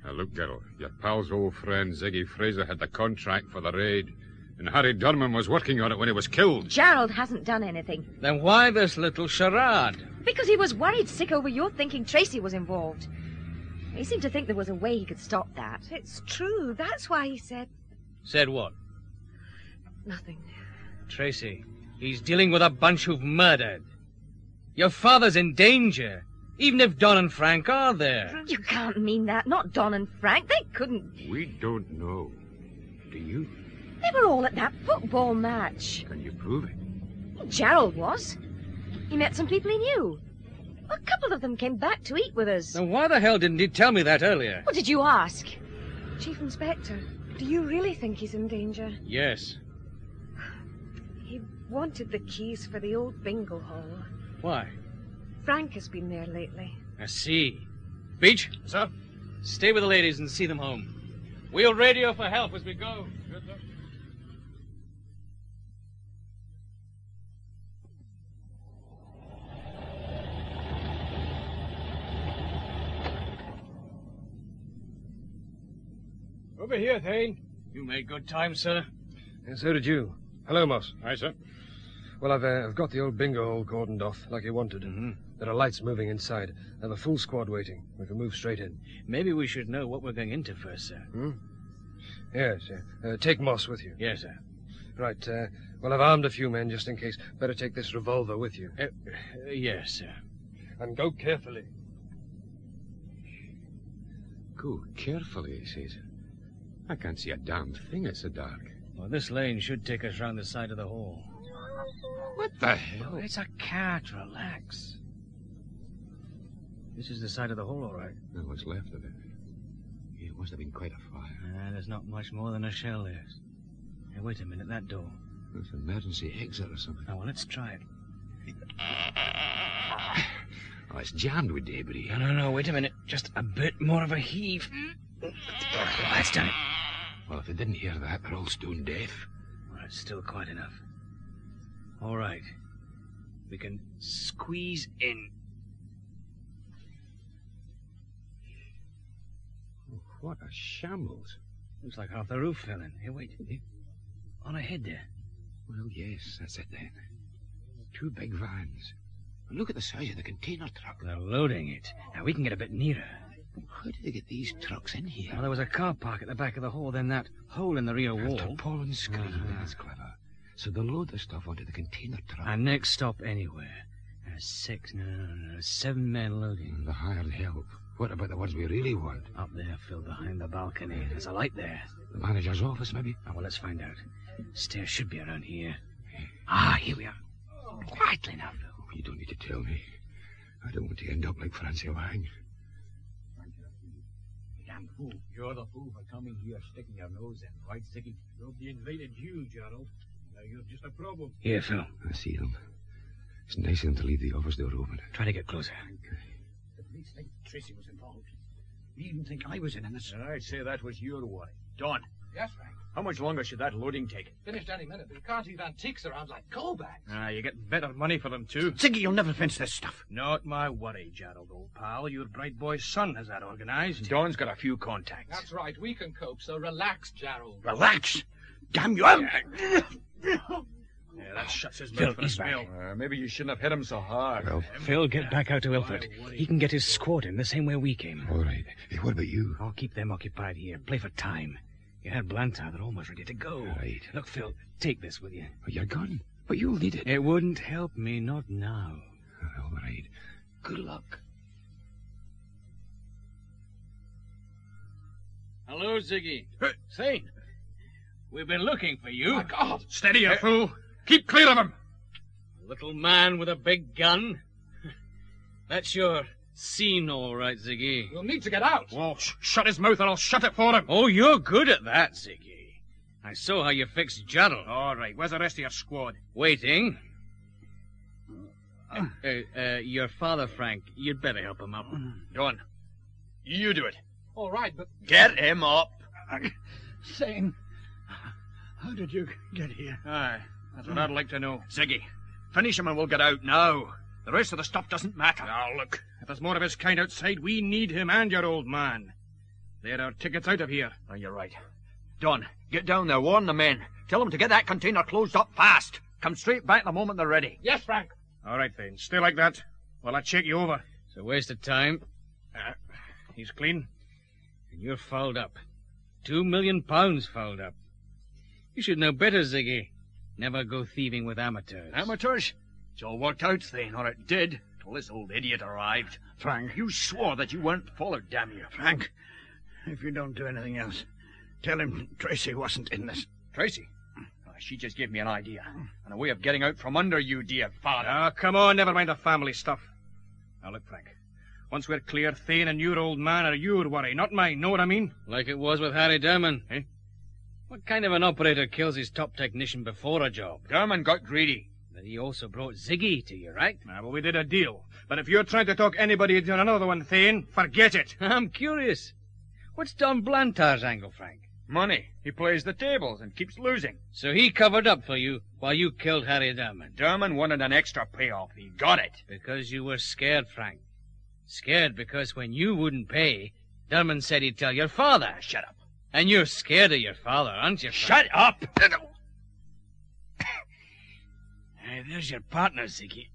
Now, look, Gerald, your pal's old friend Ziggy Fraser had the contract for the raid, and Harry Durman was working on it when he was killed. Gerald hasn't done anything. Then why this little charade? Because he was worried sick over your thinking Tracy was involved. He seemed to think there was a way he could stop that. It's true. That's why he said... Said what? Nothing. Tracy, he's dealing with a bunch who've murdered. Your father's in danger, even if Don and Frank are there. You can't mean that. Not Don and Frank. They couldn't. We don't know. Do you? They were all at that football match. Can you prove it? Gerald was. He met some people he knew. A couple of them came back to eat with us. Then why the hell didn't he tell me that earlier? What did you ask? Chief Inspector, do you really think he's in danger? Yes. He wanted the keys for the old bingo hall. Why? Frank has been there lately. I see. Beach? Sir? Stay with the ladies and see them home. We'll radio for help as we go. Good luck. Over here, Thane. You made good time, sir. And so did you. Hello, Moss. Aye, sir. Well, I've got the old bingo hole cordoned off, like you wanted. Mm-hmm. There are lights moving inside. I have a full squad waiting. We can move straight in. Maybe we should know what we're going into first, sir. Yes, take Moss with you. Yes, sir. Right, well, I've armed a few men just in case. Better take this revolver with you. Yes, sir. And go carefully. Go carefully, he says. I can't see a damn thing, it's so dark. Well, this lane should take us round the side of the hall. What the hell? Oh, it's a cart, relax. This is the side of the hole, all right. Now, what's left of it? It must have been quite a fire. There's not much more than a shell left. Hey, wait a minute, that door. It's an emergency exit or something. Oh, well, let's try it. Oh, it's jammed with debris. No, wait a minute. Just a bit more of a heave. Oh, that's done it. Well, if they didn't hear that, they're all stone deaf. Well, it's still quite enough. All right. We can squeeze in. Oh, what a shambles. Looks like half the roof fell in. Here, wait. On ahead there. Well, yes, that's it then. 2 big vans. And look at the size of the container truck. They're loading it. Now, we can get a bit nearer. How did they get these trucks in here? Well, there was a car park at the back of the hall, then that hole in the rear wall. Tarpaulin screen. That's clever. So they'll load the stuff onto the container truck. Our next stop anywhere. 7 men loading. The hired help. What about the ones we really want? Up there, Phil, behind the balcony. There's a light there. The manager's office, maybe? Oh, well, let's find out. Stairs should be around here. Ah, here we are. Quietly now, Phil. Oh, you don't need to tell me. I don't want to end up like Francie Lang. Damn fool. You're the fool for coming here sticking your nose in. Right, Sticky? Nobody invited you, Gerald. Now you're just a problem. Here, Phil. I see them. It's nice of them to leave the office door open. Try to get closer. The police think Tracy was involved. They even think I was in this. I'd say that was your worry. Don. Yes, Frank. How much longer should that loading take? Finished any minute. We can't leave antiques around like callbacks. You get better money for them, too. Ziggy, you'll never fence this stuff. Not my worry, Gerald, old pal. Your bright boy's son has that organized. Don's got a few contacts. That's right. We can cope, so relax, Gerald. Relax? Damn you. Yeah, that shuts his Phil, mouth for a he's back. spell. Maybe you shouldn't have hit him so hard. Well, Phil, get back out to Ilford. He can get his squad in the same way we came. all right. Hey, what about you? I'll keep them occupied here. Play for time. You had Blantyre. They're almost ready to go. Right. Look, Phil, take this with you. Oh, your gun? But you'll need it. It wouldn't help me, not now. All right. Good luck. Hello, Ziggy. Thane. We've been looking for you. My God! Steady, you fool! Keep clear of him! Little man with a big gun. That's your scene, all right, Ziggy. You'll need to get out. Well, shut his mouth or I'll shut it for him. Oh, you're good at that, Ziggy. I saw how you fixed Gerald. All right, where's the rest of your squad? Waiting. Your father, Frank, you'd better help him up. Done. You do it. All right, but... Get him up. Thane, how did you get here? Aye, that's what I'd like to know. Ziggy, finish him and we'll get out now. The rest of the stuff doesn't matter. Now, look, if there's more of his kind outside, we need him and your old man. They're our tickets out of here. Oh, you're right. Don, get down there, warn the men. Tell them to get that container closed up fast. Come straight back the moment they're ready. Yes, Frank. All right, Thane, stay like that while I check you over. It's a waste of time. He's clean. And you're fouled up. £2 million fouled up. You should know better, Ziggy. Never go thieving with amateurs. Amateurs? It's all worked out, Thane, or it did, till this old idiot arrived. Frank. You swore that you weren't followed, damn you. Frank, if you don't do anything else, tell him Tracy wasn't in this. Tracy? She just gave me an idea, and a way of getting out from under you, dear father. Ah, come on, never mind the family stuff. Now, look, Frank. Once we're clear, Thane and your old man are your worry, not mine. Know what I mean? Like it was with Harry Derman, eh? What kind of an operator kills his top technician before a job? Derman got greedy. But he also brought Ziggy to you, right? Well, we did a deal. But if you're trying to talk anybody into another one, Thane, forget it. I'm curious. What's Don Blantyre's angle, Frank? Money. He plays the tables and keeps losing. So he covered up for you while you killed Harry Derman. Derman wanted an extra payoff. He got it. Because you were scared, Frank. Scared because when you wouldn't pay, Derman said he'd tell your father. Shut up. And you're scared of your father, aren't you, Frank? Shut up! There's your partner, Ziggy.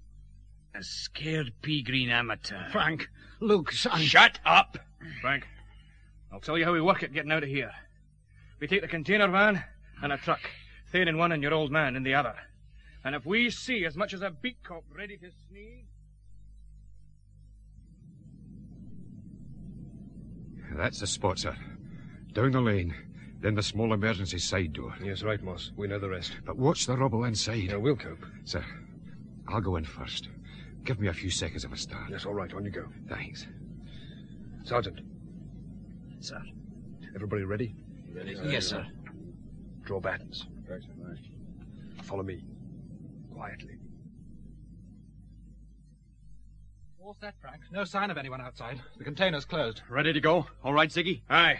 A scared pea-green amateur. Frank, look, son. Shut up! Frank, I'll tell you how we work it getting out of here. We take the container van and a truck. Thane in one and your old man in the other. And if we see as much as a beat cop ready to sneeze... That's the spot, sir. Down the lane, then the small emergency side door. Yes, right, Moss. We know the rest. But watch the rubble inside. Yeah, we'll cope. Sir, I'll go in first. Give me a few seconds of a start. Yes, all right. On you go. Thanks. Sergeant. Sir. Everybody ready? Yes, sir. Draw Batons. Right. Follow me. Quietly. All set, Frank. No sign of anyone outside. The container's closed. Ready to go? All right, Ziggy? Aye.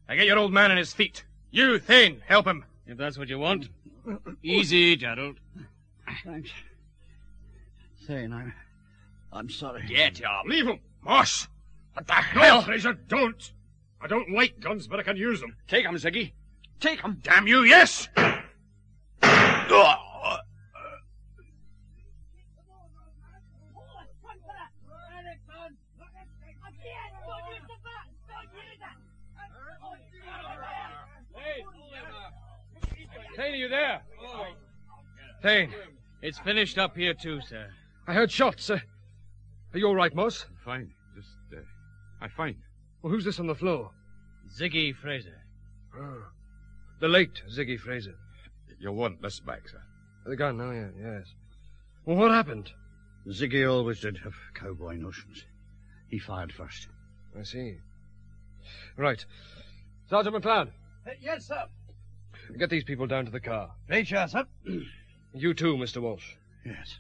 Now get your old man on his feet. You, Thane, help him. If that's what you want. Easy, Gerald. Thanks. Thane, I'm sorry. Get up. Leave him. Moss! What the hell? No, Fraser, don't. I don't like guns, but I can use them. Take him, Ziggy. Take him. Damn you, yes! Thane, are you there? Thane. It's finished up here, too, sir. I heard shots. Are you all right, Moss? Fine. Just, I'm fine. Well, who's this on the floor? Ziggy Fraser. Oh, the late Ziggy Fraser. You'll want this back, sir. The gun, oh, yeah, yes. Well, what happened? Ziggy always did have cowboy notions. He fired first. I see. Right. Sergeant McLeod, Yes, sir. get these people down to the car. Right, sir. You too, Mr. Walsh. Yes.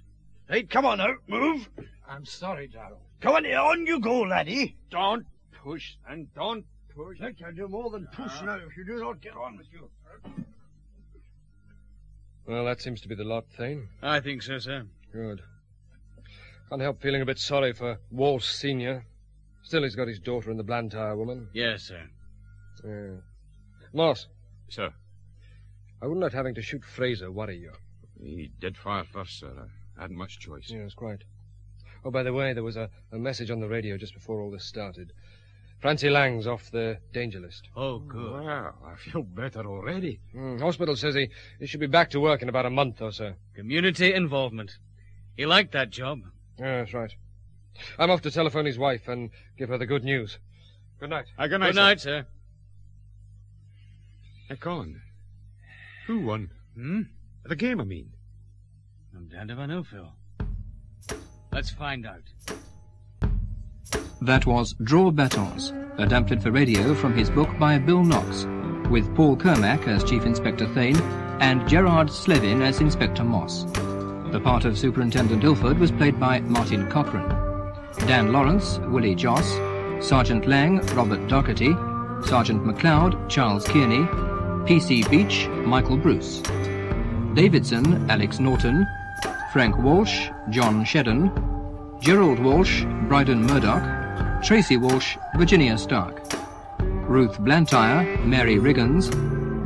Hey, come on now. Move. I'm sorry, Gerald. Come on you go, laddie. Don't push, and don't push. Let you do more than push now if you do not get on with you. Well, that seems to be the lot, Thane. I think so, sir. Good. Can't help feeling a bit sorry for Walsh Sr. Still, he's got his daughter in the Blantyre woman. Yes, sir. Yeah. Moss. Sir. I wouldn't let having to shoot Fraser worry you. He did fire first, sir. I hadn't much choice. Yes, quite. Oh, by the way, there was a message on the radio just before all this started. Francie Lang's off the danger list. Oh, good. Well, I feel better already. Hospital says he should be back to work in about a month or so. Community involvement. He liked that job. Yeah, that's right. I'm off to telephone his wife and give her the good news. Good night. Good night, Good night, sir. Hey, Colin. Who won? Hmm? The game, I mean. I'm damned if I know, Phil. Let's find out. That was Draw Batons, adapted for radio from his book by Bill Knox, with Paul Kermack as Chief Inspector Thane and Gerard Slevin as Inspector Moss. The part of Superintendent Ilford was played by Martin Cochrane. Dan Lawrence, Willie Joss, Sergeant Lang, Robert Doherty, Sergeant MacLeod, Charles Kearney, P.C. Beach, Michael Bruce. Davidson, Alex Norton, Frank Walsh, John Shedden, Gerald Walsh, Bryden Murdoch, Tracy Walsh, Virginia Stark. Ruth Blantyre, Mary Riggins,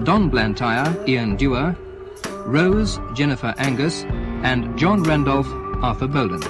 Don Blantyre, Ian Dewar, Rose, Jennifer Angus, and John Randolph, Arthur Boland.